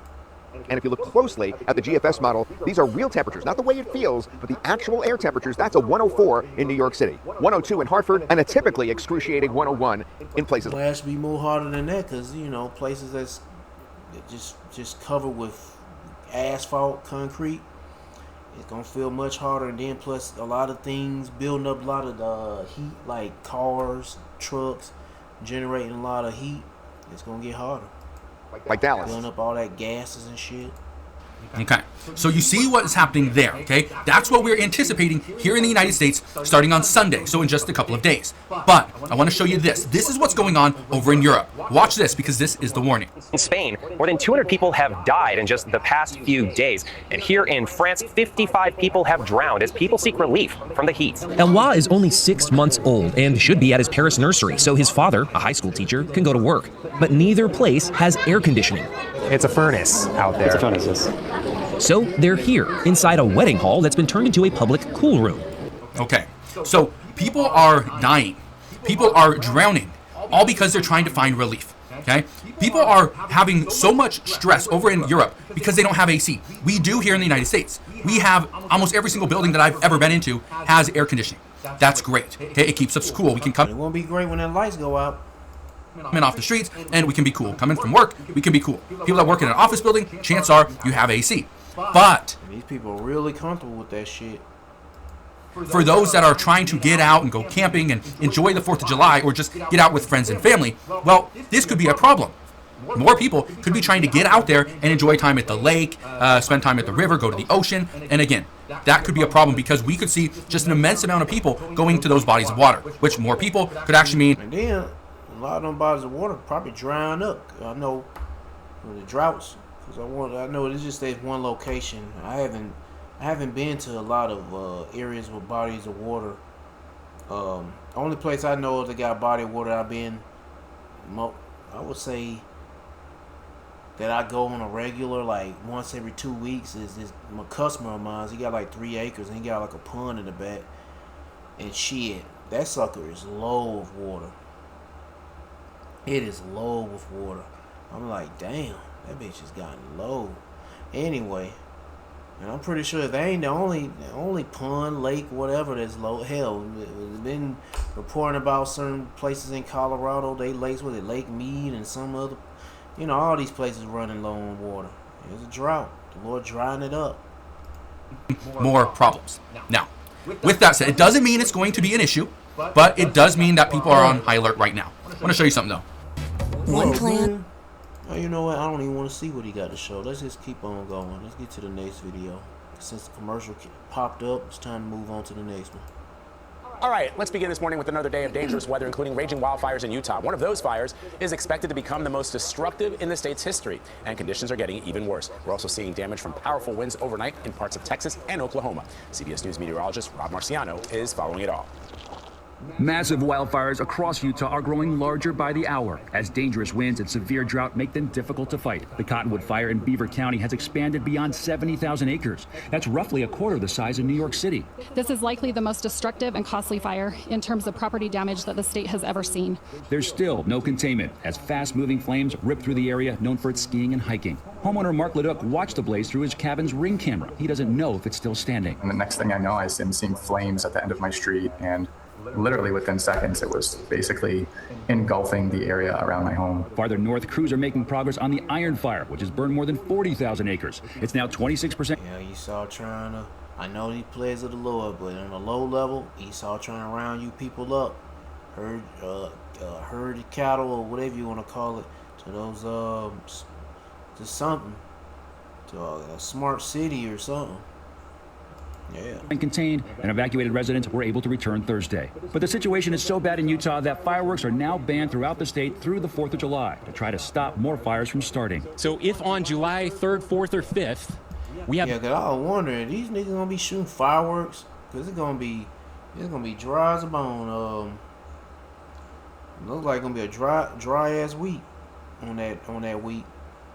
And if you look closely at the GFS model, these are real temperatures, not the way it feels, but the actual air temperatures. That's a 104 in New York City, 102 in Hartford, and a typically excruciating 101 in places. It has to be more harder than that, because you know, places that's just covered with asphalt, concrete, it's gonna feel much harder. And then plus a lot of things building up a lot of the heat, like cars, trucks, generating a lot of heat. It's gonna get harder. Like Dallas. Building up all that gases and shit. Okay, so you see what is happening there, okay? That's what we're anticipating here in the United States starting on Sunday, so in just a couple of days. But I want to show you this. This is what's going on over in Europe. Watch this, because this is the warning. In Spain, more than 200 people have died in just the past few days. And here in France, 55 people have drowned as people seek relief from the heat. Eloi is only 6 months old and should be at his Paris nursery, so his father, a high school teacher, can go to work. But neither place has air conditioning. It's a furnace out there. It's a furnace, yes. So they're here, inside a wedding hall that's been turned into a public cool room. Okay, so people are dying. People are drowning, all because they're trying to find relief, okay? People are having so much stress over in Europe because they don't have AC. We do here in the United States. We have almost every single building that I've ever been into has air conditioning. That's great, okay? It keeps us cool. We can come. It won't be great when the lights go out. In off the streets, and we can be cool. Coming from work, we can be cool. People that work in an office building, chances are you have AC. But these people are really comfortable with that shit. For those that are trying to get out and go camping and enjoy the 4th of July, or just get out with friends and family, well, this could be a problem. More people could be trying to get out there and enjoy time at the lake, spend time at the river, go to the ocean, and again, that could be a problem because we could see just an immense amount of people going to those bodies of water, which more people could actually mean. And then a lot of them bodies of water probably drying up. I know the droughts, because I know it's just that one location. I haven't been to a lot of areas with bodies of water. Only place I know that got body of water I've been, I would say that I go on a regular, like once every 2 weeks, is this my customer of mine. He got like 3 acres and he got like a pond in the back, and shit, that sucker is low of water. It is low with water. I'm like, damn, that bitch has gotten low. Anyway, And I'm pretty sure they ain't the only pond, lake, whatever that's low. Hell, we've been reporting about certain places in Colorado. They lakes with it, Lake Mead and some other, all these places running low on water. There's a drought. The Lord drying it up. More problems. Now, with that said, it doesn't mean it's going to be an issue, but it does mean that people are on high alert right now. I want to show you something though. One plan. Oh, you know what? I don't even want to see what he got to show. Let's just keep on going. Let's get to the next video. Since the commercial popped up, it's time to move on to the next one. All right, let's begin this morning with another day of dangerous weather, including raging wildfires in Utah. One of those fires is expected to become the most destructive in the state's history, and conditions are getting even worse. We're also seeing damage from powerful winds overnight in parts of Texas and Oklahoma. CBS News meteorologist Rob Marciano is following it all. Massive wildfires across Utah are growing larger by the hour as dangerous winds and severe drought make them difficult to fight. The Cottonwood fire in Beaver County has expanded beyond 70,000 acres. That's roughly a quarter the size of New York City. This is likely the most destructive and costly fire in terms of property damage that the state has ever seen. There's still no containment as fast-moving flames rip through the area known for its skiing and hiking. Homeowner Mark Leduc watched the blaze through his cabin's Ring camera. He doesn't know if it's still standing. And the next thing I know, I am seeing flames at the end of my street, and literally within seconds, it was basically engulfing the area around my home. Farther north, crews are making progress on the Iron Fire, which has burned more than 40,000 acres. It's now 26%. Yeah, Esau trying to, I know these plays of the Lord, but on a low level, Esau trying to round you people up, herd cattle or whatever you want to call it, to those, to something, to a smart city or something. Yeah. And contained, and evacuated residents were able to return Thursday. But the situation is so bad in Utah that fireworks are now banned throughout the state through the 4th of July to try to stop more fires from starting. So if on July 3rd, 4th, or 5th, we have... Yeah, because I was wondering, these niggas going to be shooting fireworks? Because it's going to be dry as a bone. Looks like it's going to be a dry-ass week on that week.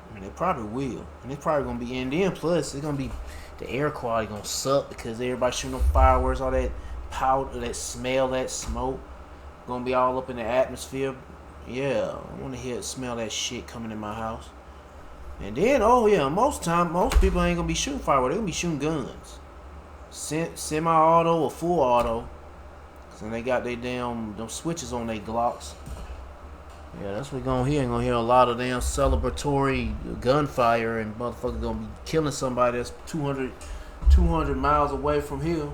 I mean, they probably will. And it's probably going to be... And then plus, it's going to be... The air quality gonna suck because everybody shooting up fireworks, all that powder, that smell, that smoke, gonna be all up in the atmosphere. Yeah, I want to smell that shit coming in my house. And then, oh yeah, most people ain't gonna be shooting fireworks. They gonna be shooting guns, semi-auto or full auto. So they got their damn them switches on their Glocks. Yeah, that's what we're gonna hear. We're gonna hear a lot of damn celebratory gunfire and motherfuckers gonna be killing somebody that's 200 miles away from here.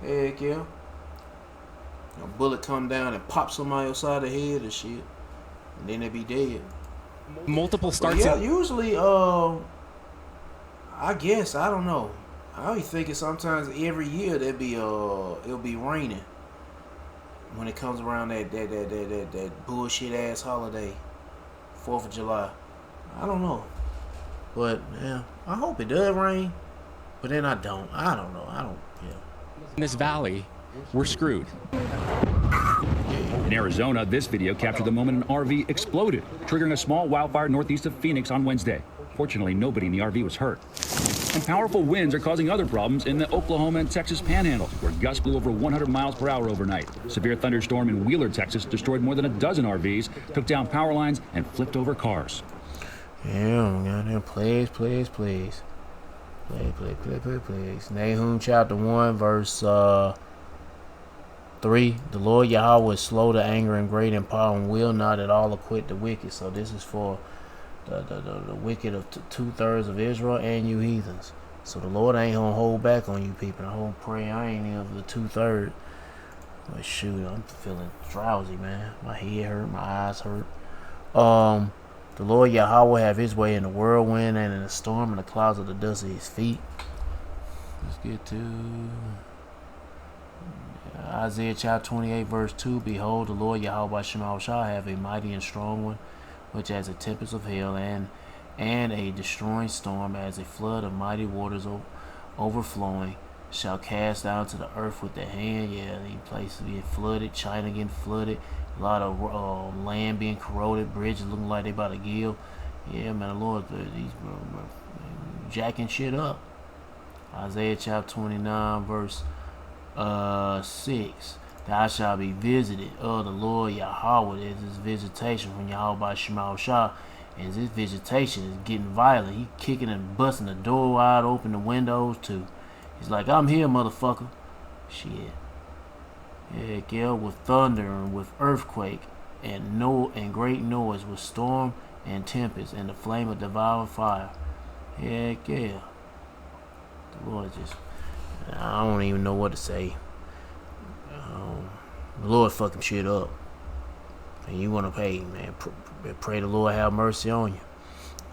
Heck yeah. A bullet come down and pop somebody upside the head and shit. And then they be dead. Multiple starts. Yeah, usually, I guess, I don't know. I be thinking sometimes every year it'll be raining. When it comes around that bullshit ass holiday, 4th of July. I don't know. But yeah, I hope it does rain. But then I don't know. Yeah. In this valley, we're screwed. In Arizona, this video captured the moment an RV exploded, triggering a small wildfire northeast of Phoenix on Wednesday. Fortunately, nobody in the RV was hurt. And powerful winds are causing other problems in the Oklahoma and Texas panhandle, where gusts blew over 100 miles per hour overnight. Severe thunderstorm in Wheeler, Texas, destroyed more than a dozen RVs, took down power lines, and flipped over cars. Yeah, goddamn, please. Nahum chapter 1, verse 3. The Lord Yahweh is slow to anger and great in power and will not at all acquit the wicked. So this is for the wicked of 2/3 of Israel and you heathens. So the Lord ain't gonna hold back on you people. The whole prayer I ain't of the 2/3. But shoot, I'm feeling drowsy, man. My head hurt, my eyes hurt. The Lord Yahweh have his way in the whirlwind and in the storm and the clouds of the dust of his feet. Let's get to Isaiah chapter 28 verse 2. Behold, the Lord Yahweh shall have a mighty and strong one, which as a tempest of hail and a destroying storm, as a flood of mighty waters overflowing, shall cast down to the earth with the hand. Yeah, these places being flooded, China getting flooded, a lot of land being corroded, bridges looking like they about to give. Yeah, man, the Lord, he's jacking shit up. Isaiah chapter 29 verse 6. Thou shalt be visited of the Lord Yahweh. There's this visitation from Yahweh by Shema Shah. And this vegetation is getting violent. He kicking and busting the door wide open, the windows too. He's like, I'm here, motherfucker. Shit. Heck yeah, with thunder and with earthquake and great noise, with storm and tempest and the flame of devouring fire. Heck yeah. The Lord just, I don't even know what to say. The Lord fucking shit up. And you want to pay, man. Pray the Lord have mercy on you.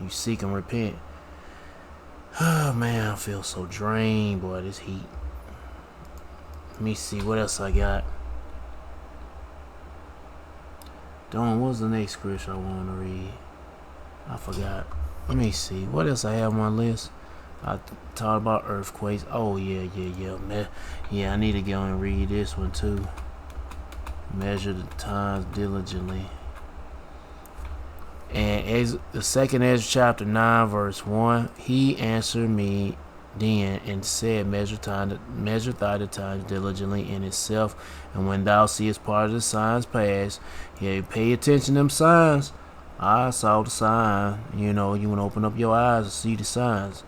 You seek and repent. Oh, man, I feel so drained, boy, this heat. Let me see what else I got. Dawn, what's the next scripture I want to read? I forgot. Let me see. What else I have on my list? I talked about earthquakes. Oh, yeah. Man. Yeah, I need to go and read this one, too. Measure the times diligently. And the second Ezra chapter 9 verse 1, he answered me then and said, measure thy the times diligently in itself, and when thou seest part of the signs pass, yeah, pay attention to them signs. I saw the sign. You know, you want to open up your eyes to see the signs.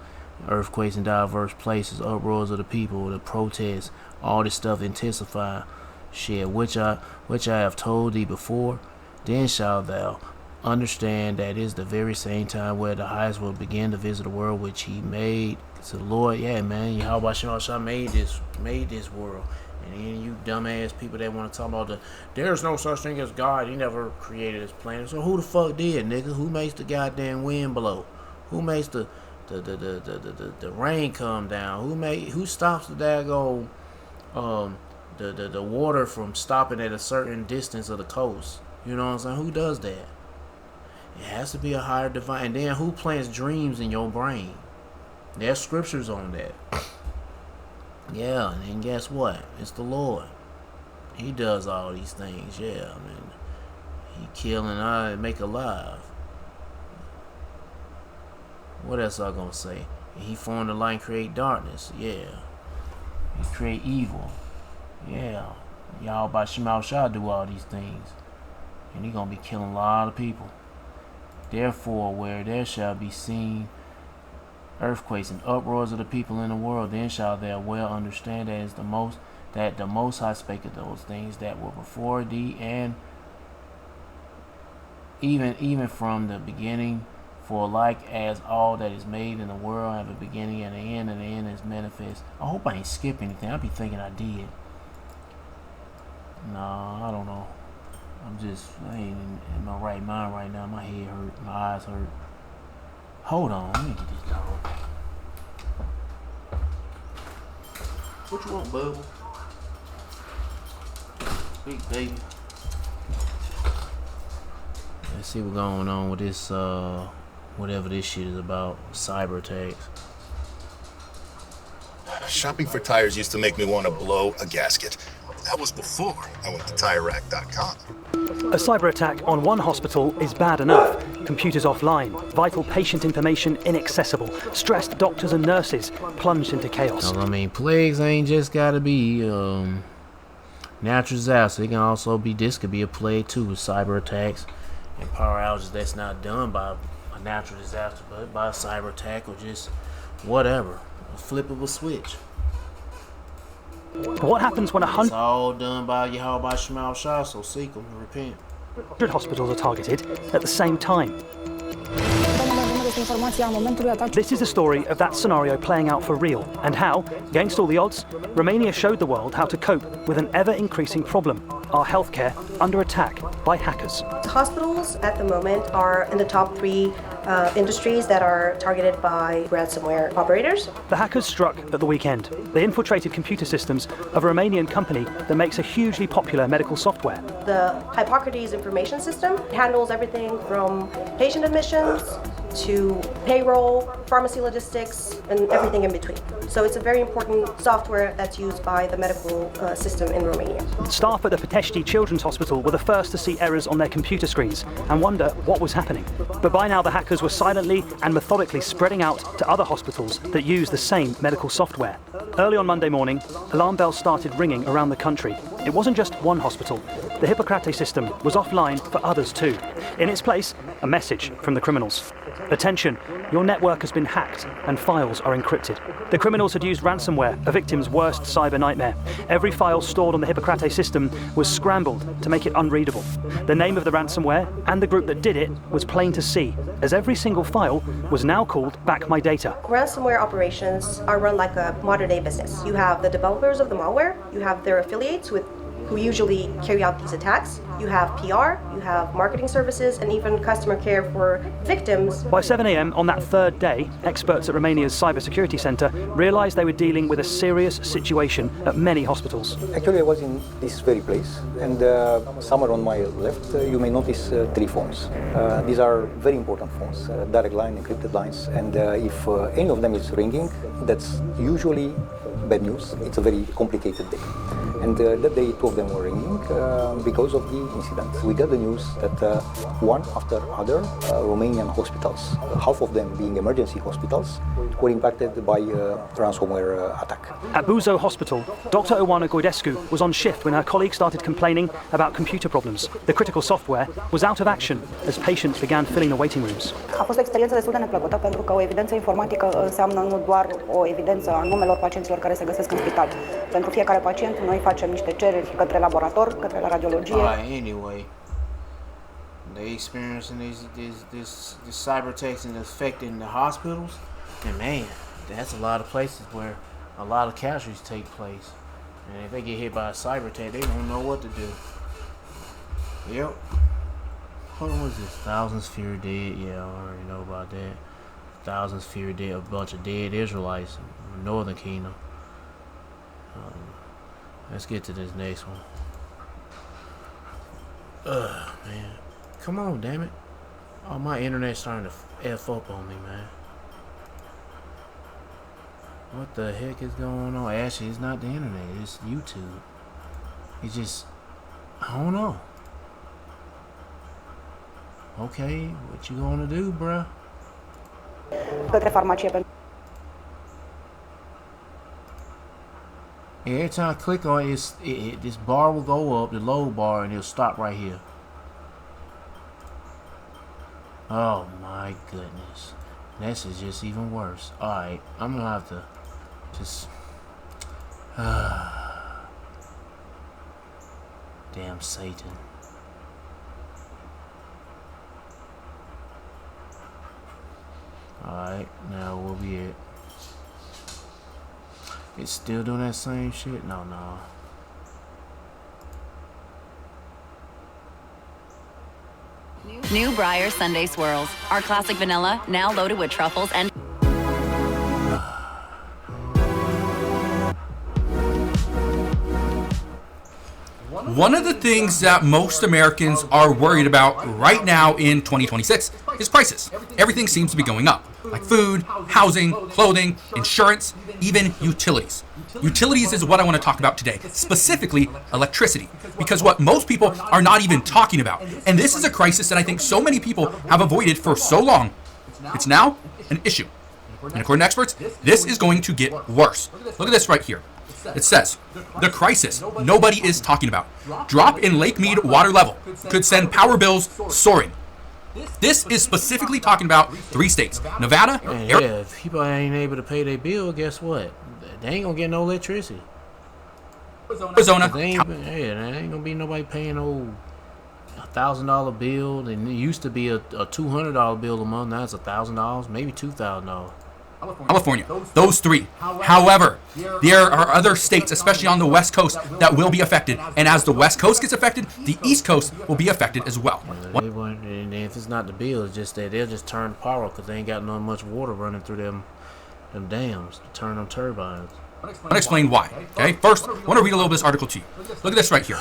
Earthquakes in diverse places, uproars of the people, the protests, all this stuff intensify. Shit, which I have told thee before. Then shalt thou understand that is the very same time where the highest will begin to visit the world which he made. So the Lord, yeah, man, Yahweh Shah made this world. And then you dumbass people that want to talk about there's no such thing as God. He never created this planet. So who the fuck did, nigga? Who makes the goddamn wind blow? Who makes the rain come down? Who stops the daggone the water from stopping at a certain distance of the coast? You know what I'm saying? Who does that? It has to be a higher divine. And then who plants dreams in your brain? There's scriptures on that. Yeah, and then guess what? It's the Lord. He does all these things. Yeah, I mean, he kill and make alive. What else I gonna say? He formed the light and create darkness. Yeah. He create evil. Yeah. Y'all by Shemal Shah do all these things. And he gonna be killing a lot of people. Therefore, where there shall be seen earthquakes and uproars of the people in the world, then shall they well understand that the most High spake of those things that were before thee, and even from the beginning. For like as all that is made in the world have a beginning and an end, and the end is manifest. I hope I ain't skip anything. I be thinking I did. No, I don't know. I ain't in my right mind right now. My head hurt, my eyes hurt. Hold on, let me get this dog. What you want, bub? Big baby. Let's see what's going on with this, whatever this shit is about. Cyber attacks. Shopping for tires used to make me want to blow a gasket. That was before I went to TireRack.com. A cyber attack on one hospital is bad enough. Computers offline, vital patient information inaccessible, stressed doctors and nurses plunged into chaos. I mean, plagues ain't just gotta be natural disaster. It can also be, this could be a plague too, with cyber attacks and power outages that's not done by a natural disaster, but by a cyber attack or just whatever, a flip of a switch. What happens when It's all done by Yahweh Shemal Shah, so seek him and repent. 100 hospitals are targeted at the same time? This is the story of that scenario playing out for real, and how, against all the odds, Romania showed the world how to cope with an ever-increasing problem, our healthcare under attack by hackers. Hospitals at the moment are in the top 3 industries that are targeted by ransomware operators. The hackers struck at the weekend. They infiltrated computer systems of a Romanian company that makes a hugely popular medical software. The Hippocrates information system handles everything from patient admissions to payroll, pharmacy logistics, and everything in between. So it's a very important software that's used by the medical system in Romania. Staff at the Pt3 Children's Hospital were the first to see errors on their computer screens and wonder what was happening. But by now the hackers were silently and methodically spreading out to other hospitals that use the same medical software. Early on Monday morning, alarm bells started ringing around the country. It wasn't just one hospital. The Hippocrates system was offline for others too. In its place, a message from the criminals. Attention, your network has been hacked and files are encrypted. The criminals had used ransomware, a victim's worst cyber nightmare. Every file stored on the Pt3 system was scrambled to make it unreadable. The name of the ransomware and the group that did it was plain to see, as every single file was now called Back My Data. Ransomware operations are run like a modern-day business. You have the developers of the malware, you have their affiliates who usually carry out these attacks. You have PR, you have marketing services, and even customer care for victims. By 7 a.m. on that third day, experts at Romania's cybersecurity centre realised they were dealing with a serious situation at many hospitals. Actually, I was in this very place, and somewhere on my left, you may notice 3 phones. These are very important phones, direct line, encrypted lines, and if any of them is ringing, that's usually bad news. It's a very complicated day. And that day, 2 of them were ringing because of the incident. We got the news that one after other Romanian hospitals, half of them being emergency hospitals, were impacted by ransomware attack. At Buzău Hospital, Dr. Oana Goidescu was on shift when her colleagues started complaining about computer problems. The critical software was out of action as patients began filling the waiting rooms. A fost o experiență destul de neplăcută pentru că o evidență informatică înseamnă nu doar o evidență a numelor pacienților care se găsesc în spital. Pentru fiecare pacient noi facem niște cereri către laborator, către la radiologie. Anyway, they experiencing this cyber attacks and affecting the hospitals, and man, that's a lot of places where a lot of casualties take place. And if they get hit by a cyber attack, they don't know what to do. Yep. What was this? Thousands fear dead. Yeah, I already know about that. Thousands fear dead. A bunch of dead Israelites in the Northern Kingdom. Let's get to this next one. Man. Come on, damn it. Oh, my internet's starting to F up on me, man. What the heck is going on? Actually, it's not the internet. It's YouTube. It's just, I don't know. Okay, what you gonna do, bruh? Către farmacie pentru Every time I click on it, this bar will go up, the load bar, and it'll stop right here. Oh my goodness. This is just even worse. Alright, I'm gonna have to just... Damn Satan. Alright, now we'll be it. It's still doing that same shit? No. New Breyers Sunday Swirls. Our classic vanilla, now loaded with truffles and... One of the things that most Americans are worried about right now in 2026 is prices. Everything seems to be going up, like food, housing, clothing, insurance, even utilities. Utilities is what I want to talk about today, specifically electricity, because what most people are not even talking about. And this is a crisis that I think so many people have avoided for so long. It's now an issue. And according to experts, this is going to get worse. Look at this right here. It says, the crisis nobody is talking about. Drop in Lake Mead water level could send power bills soaring. This is specifically talking about 3 states, Nevada, Arizona. Yeah, if people ain't able to pay their bill, guess what? They ain't gonna get no electricity. Arizona. There ain't gonna be nobody paying no $1,000 bill. And it used to be a $200 bill a month. Now it's $1,000, maybe $2,000. California, those 3. However, there are other states, especially on the West Coast, that will be affected. And as the West Coast gets affected, the East Coast will be affected as well. And if it's not the bill, it's just that they'll just turn the power because they ain't got no much water running through them dams to turn them turbines. I want to explain why. Okay, first, I want to read a little bit of this article to you. Look at this right here.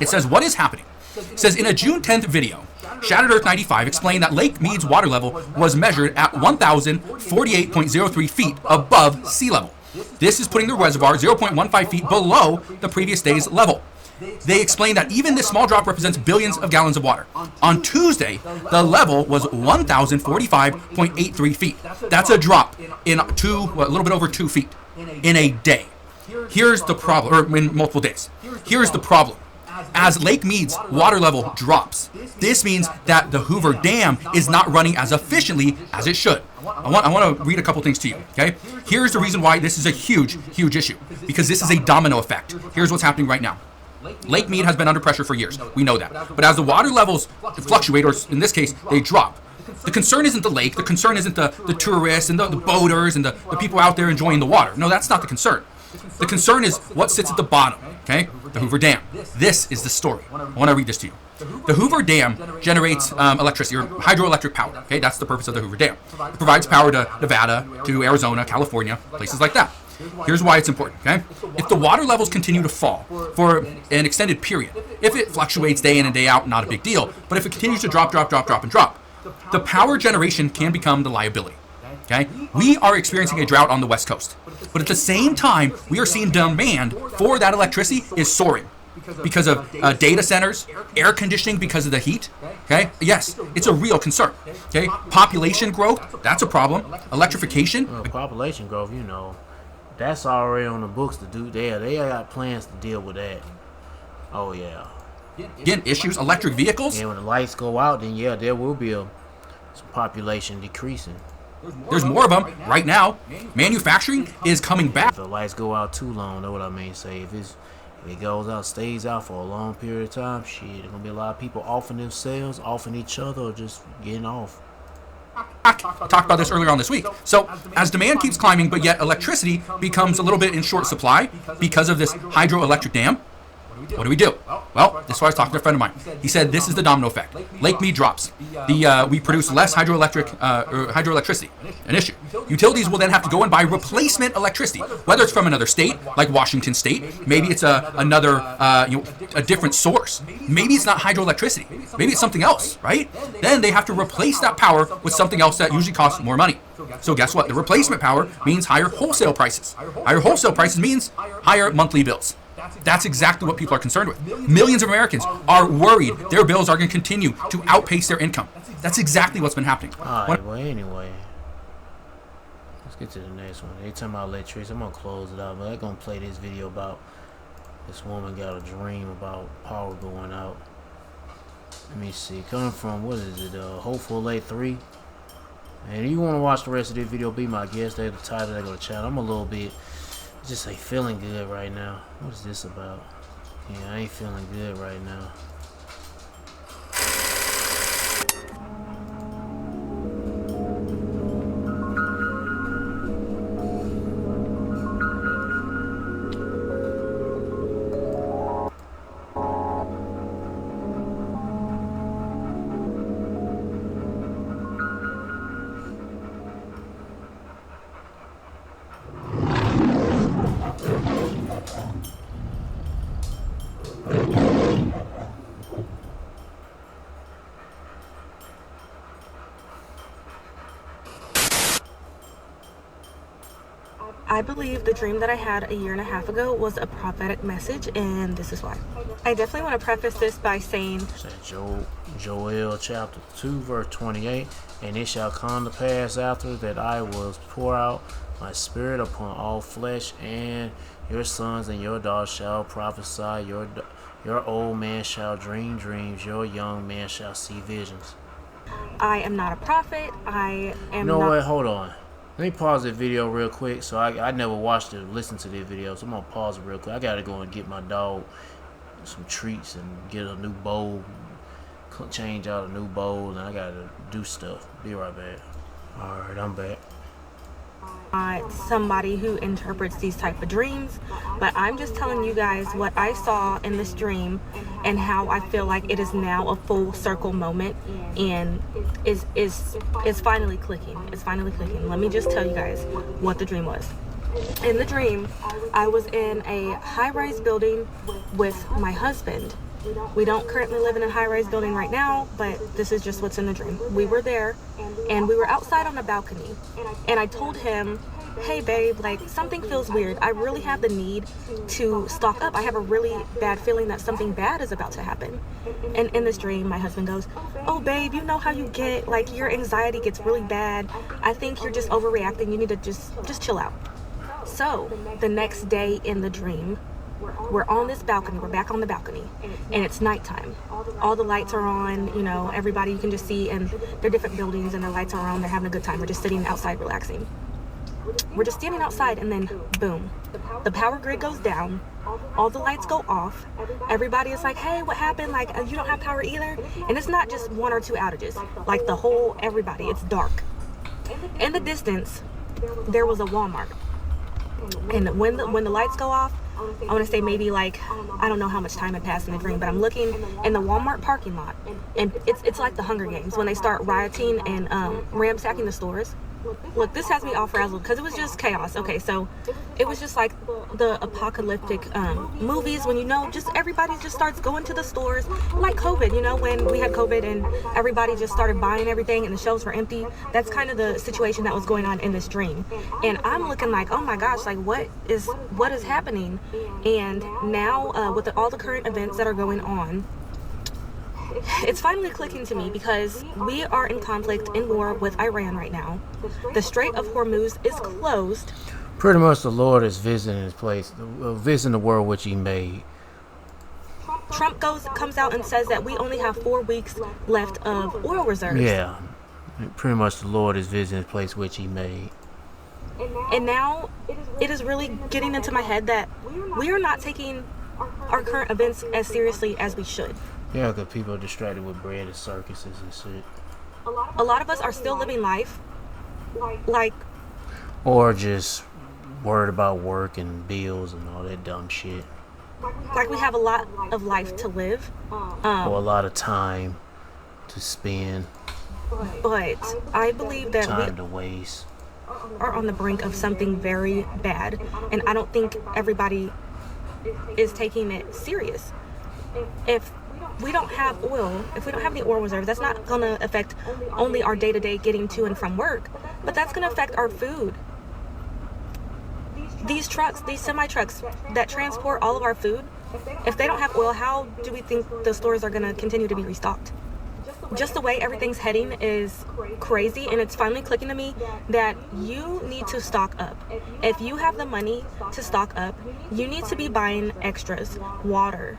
It says, what is happening? It says, in a June 10th video, Shattered Earth 95 explained that Lake Mead's water level was measured at 1,048.03 feet above sea level. This is putting the reservoir 0.15 feet below the previous day's level. They explained that even this small drop represents billions of gallons of water. On Tuesday, the level was 1,045.83 feet. That's a drop in a little bit over 2 feet in a day. Here's the problem, or in multiple days. Here's the problem. as Lake Mead's water level drops, this means that the Hoover Dam is not running as efficiently as it should. I want to read a couple things to you, okay? Here's the reason why this is a huge issue, because this is a domino effect. Here's what's happening right now. Lake Mead has been under pressure for years. We know that. But as the water levels fluctuate, or in this case, they drop, the concern isn't the lake. The concern isn't the tourists and the boaters and the people out there enjoying the water. No, that's not the concern. The concern is what sits at the bottom, okay? The Hoover Dam. This is the story. I want to read this to you. The Hoover Dam generates electricity, or hydroelectric power, okay? That's the purpose of the Hoover Dam. It provides power to Nevada, to Arizona, California, places like that. Here's why it's important, okay? If the water levels continue to fall for an extended period, if it fluctuates day in and day out, not a big deal. But if it continues to drop, the power generation can become the liability, okay? We are experiencing a drought on the West Coast. But at the same time, we are seeing demand for that electricity is soaring because of data centers, air conditioning because of the heat, okay? Yes, it's a real concern, okay? Population growth, that's a problem. Electrification. Population growth, you know, that's already on the books to do there. They got plans to deal with that. Oh, yeah. Again, issues, electric vehicles. And when the lights go out, then yeah, there will be some population decreasing. There's more of them right now. Manufacturing is coming back. If the lights go out too long, that's what I mean. Say if it goes out, stays out for a long period of time, shit, there's gonna be a lot of people offing themselves, offing each other, or just getting off. I talked about this earlier on this week. So as demand keeps climbing, but yet electricity becomes a little bit in short supply because of this hydroelectric dam, what do we do? Well, this is why I was talking to a friend of mine. He said this is the domino effect. Lake Mead drops. We produce less hydroelectricity, an issue. Utilities will then have to go and buy replacement electricity, whether it's from another state, like Washington State. Maybe it's a different source. Maybe it's not hydroelectricity. Maybe it's something else, right? Then they have to replace that power with something else that usually costs more money. So guess what? The replacement power means higher wholesale prices. Higher wholesale prices means higher monthly bills. That's exactly what people are concerned with. Millions of Americans are worried their bills are going to continue to outpace their income. That's exactly what's been happening. Alright, well, anyway, let's get to the next one. Every time I electricity, I'm going to close it out, but I'm going to play this video about this woman got a dream about power going out. Let me see. Coming from, what is it, Hopeful Pt3. And if you want to watch the rest of this video, be my guest. There's the title of the channel. I'm a little bit just ain't feeling good right now. What is this about? Yeah, I ain't feeling good right now. I believe the dream that I had a year and a half ago was a prophetic message, and this is why. I definitely want to preface this by saying, Joel chapter 2 verse 28, and it shall come to pass after that I will pour out my spirit upon all flesh, and your sons and your daughters shall prophesy, your old man shall dream dreams, your young man shall see visions. I am not a prophet. I am You know what? Hold on. Let me pause the video real quick. So I never watched it, listened to this video, so I'm gonna pause it real quick. I gotta go and get my dog some treats and get a new bowl, change out a new bowl, and I gotta do stuff. Be right back. All right, I'm back. Somebody who interprets these type of dreams, but I'm just telling you guys what I saw in this dream and how I feel like it is now a full circle moment and is finally clicking. It's finally clicking. Let me just tell you guys what the dream was. In the dream, I was in a high-rise building with my husband. We don't currently live in a high-rise building right now, but this is just what's in the dream. We were there, and we were outside on a balcony, and I told him, hey babe, like something feels weird. I really have the need to stock up. I have a really bad feeling that something bad is about to happen. And in this dream, my husband goes, oh babe, you know how you get, like your anxiety gets really bad. I think you're just overreacting. You need to just chill out. So the next day in the dream, We're on this balcony. We're back on the balcony, and it's nighttime. All the lights are on. You know, everybody you can just see, and they're different buildings, and their lights are on. They're having a good time. We're just sitting outside relaxing. We're just standing outside, and then boom, the power grid goes down. All the lights go off. Everybody is like, hey, what happened? Like, you don't have power either? And it's not just 1 or 2 outages. Like, the whole, everybody, it's dark. In the distance, there was a Walmart. And when the lights go off, I want to say maybe like, I don't know how much time had passed in the dream, but I'm looking in the Walmart parking lot. And it's like the Hunger Games when they start rioting and ransacking the stores. Look, this has me all frazzled because it was just chaos. Okay, so it was just like the apocalyptic movies when, you know, just everybody just starts going to the stores, like COVID, you know, when we had COVID and everybody just started buying everything and the shelves were empty. That's kind of the situation that was going on in this dream. And I'm looking like, oh my gosh, like what is happening? And now with all the current events that are going on, it's finally clicking to me because we are in conflict, in war with Iran right now. The Strait of Hormuz is closed. Pretty much the Lord is visiting his place, visiting the world which he made. Trump comes out and says that we only have 4 weeks left of oil reserves. Yeah, pretty much the Lord is visiting his place which he made. And now it is really getting into my head that we are not taking our current events as seriously as we should. Yeah, because people are distracted with bread and circuses and shit. A lot of us are still living life like... Or just worried about work and bills and all that dumb shit. Like we have a lot of life to live. Or a lot of time to spend. But I believe that time to waste. Are on the brink of something very bad. And I don't think everybody is taking it serious. If we don't have oil, if we don't have the oil reserve, that's not going to affect only our day-to-day getting to and from work, but that's going to affect our food. These trucks, these semi-trucks that transport all of our food, if they don't have oil, how do we think the stores are going to continue to be restocked? Just the way everything's heading is crazy, and it's finally clicking to me that you need to stock up. If you have the money to stock up, you need to be buying extras, water,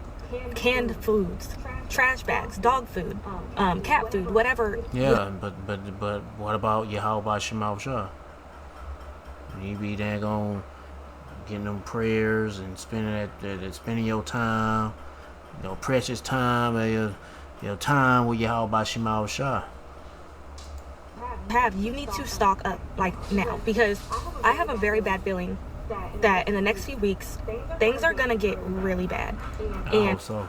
canned foods, trash bags, dog food, cat food, whatever. Yeah, but what about Yahweh Shema Shah? You be daggone getting them prayers and spending your time, your precious time, your time with Yahweh Shema Shah. You need to stock up like now, because I have a very bad feeling that in the next few weeks things are gonna get really bad. I hope so.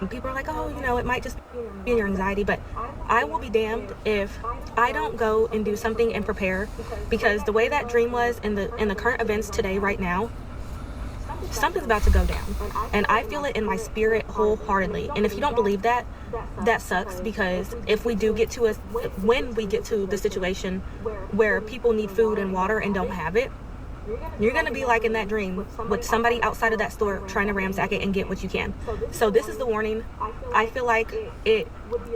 People are like, oh, you know, it might just be in your anxiety, but I will be damned if I don't go and do something and prepare, because the way that dream was in the current events today, right now, something's about to go down, and I feel it in my spirit wholeheartedly. And if you don't believe that, that sucks, because if we do get to when we get to the situation where people need food and water and don't have it, you're going to be like in that dream with somebody outside of that store trying to ransack it and get what you can. So this is the warning. I feel like it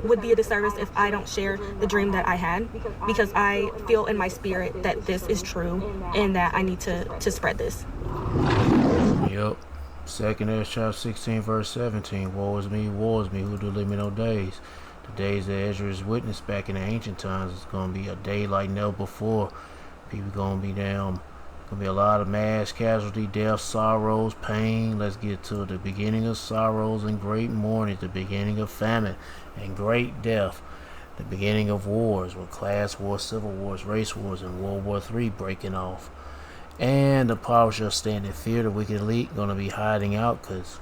would be a disservice if I don't share the dream that I had, because I feel in my spirit that this is true and that I need to spread this. Yep. 2nd Ezra 16 verse 17. Woe is me, who deliver me no days. The days that Ezra is witnessed back in the ancient times is going to be a day like never before. People going to be down. Gonna be a lot of mass casualty, death, sorrows, pain. Let's get to the beginning of sorrows and great mourning, the beginning of famine and great death, the beginning of wars, with class wars, civil wars, race wars, and World War III breaking off. And the power shall stand in fear. The wicked elite gonna be hiding out, cause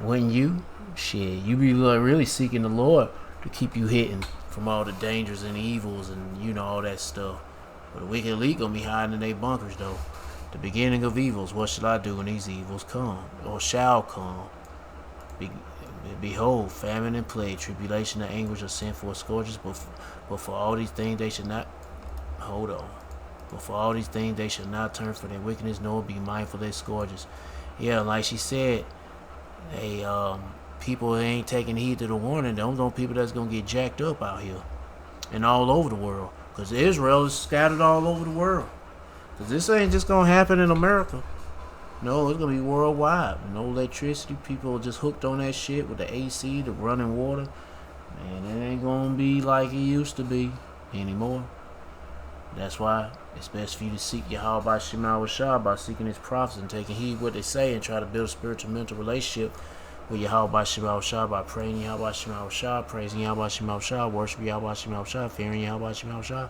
when you be like really seeking the Lord to keep you hidden from all the dangers and evils and you know all that stuff. But the wicked elite gonna be hiding in their bunkers though. The beginning of evils. What shall I do when these evils come, or shall come? Behold, famine and plague, tribulation and anguish of sinful scourges. But for all these things they should not. Hold on. But for all these things they should not turn for their wickedness, nor be mindful of their scourges. Yeah, like she said, people ain't taking heed to the warning. Those people that's gonna get jacked up out here and all over the world. Because Israel is scattered all over the world. Because this ain't just going to happen in America. No, it's gonna be worldwide. No electricity. People are just hooked on that shit with the AC, the running water. And it ain't gonna be like it used to be anymore. That's why it's best for you to seek Yahweh by Shema Shah by seeking his prophets and taking heed what they say and try to build a spiritual mental relationship with Yahweh by Shema Shah by praying Yahweh by Shema Shah, praising Yahweh by Shema Shah, worshiping Yahweh by Shema Shah, fearing Yahweh by Shema Shah,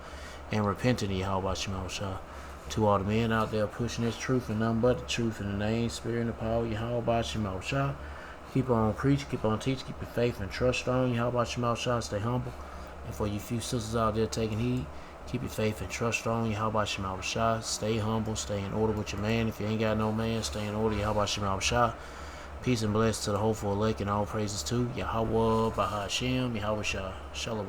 and repenting Yahweh by Shema Shah. To all the men out there pushing this truth and nothing but the truth in the name, spirit, and the power of Yahweh by Shema Shah. Keep on preaching, keep on teaching, keep your faith and trust strong. Yahweh by Shema Shah, stay humble. And for you few sisters out there taking heed, keep your faith and trust strong. Yahweh by Shema Shah, stay humble, stay in order with your man. If you ain't got no man, stay in order. Yahweh by Shema Shah. Peace and blessings to the hopeful elect and all praises to Yahweh by Hashem, Yahweh Shah. Shalom.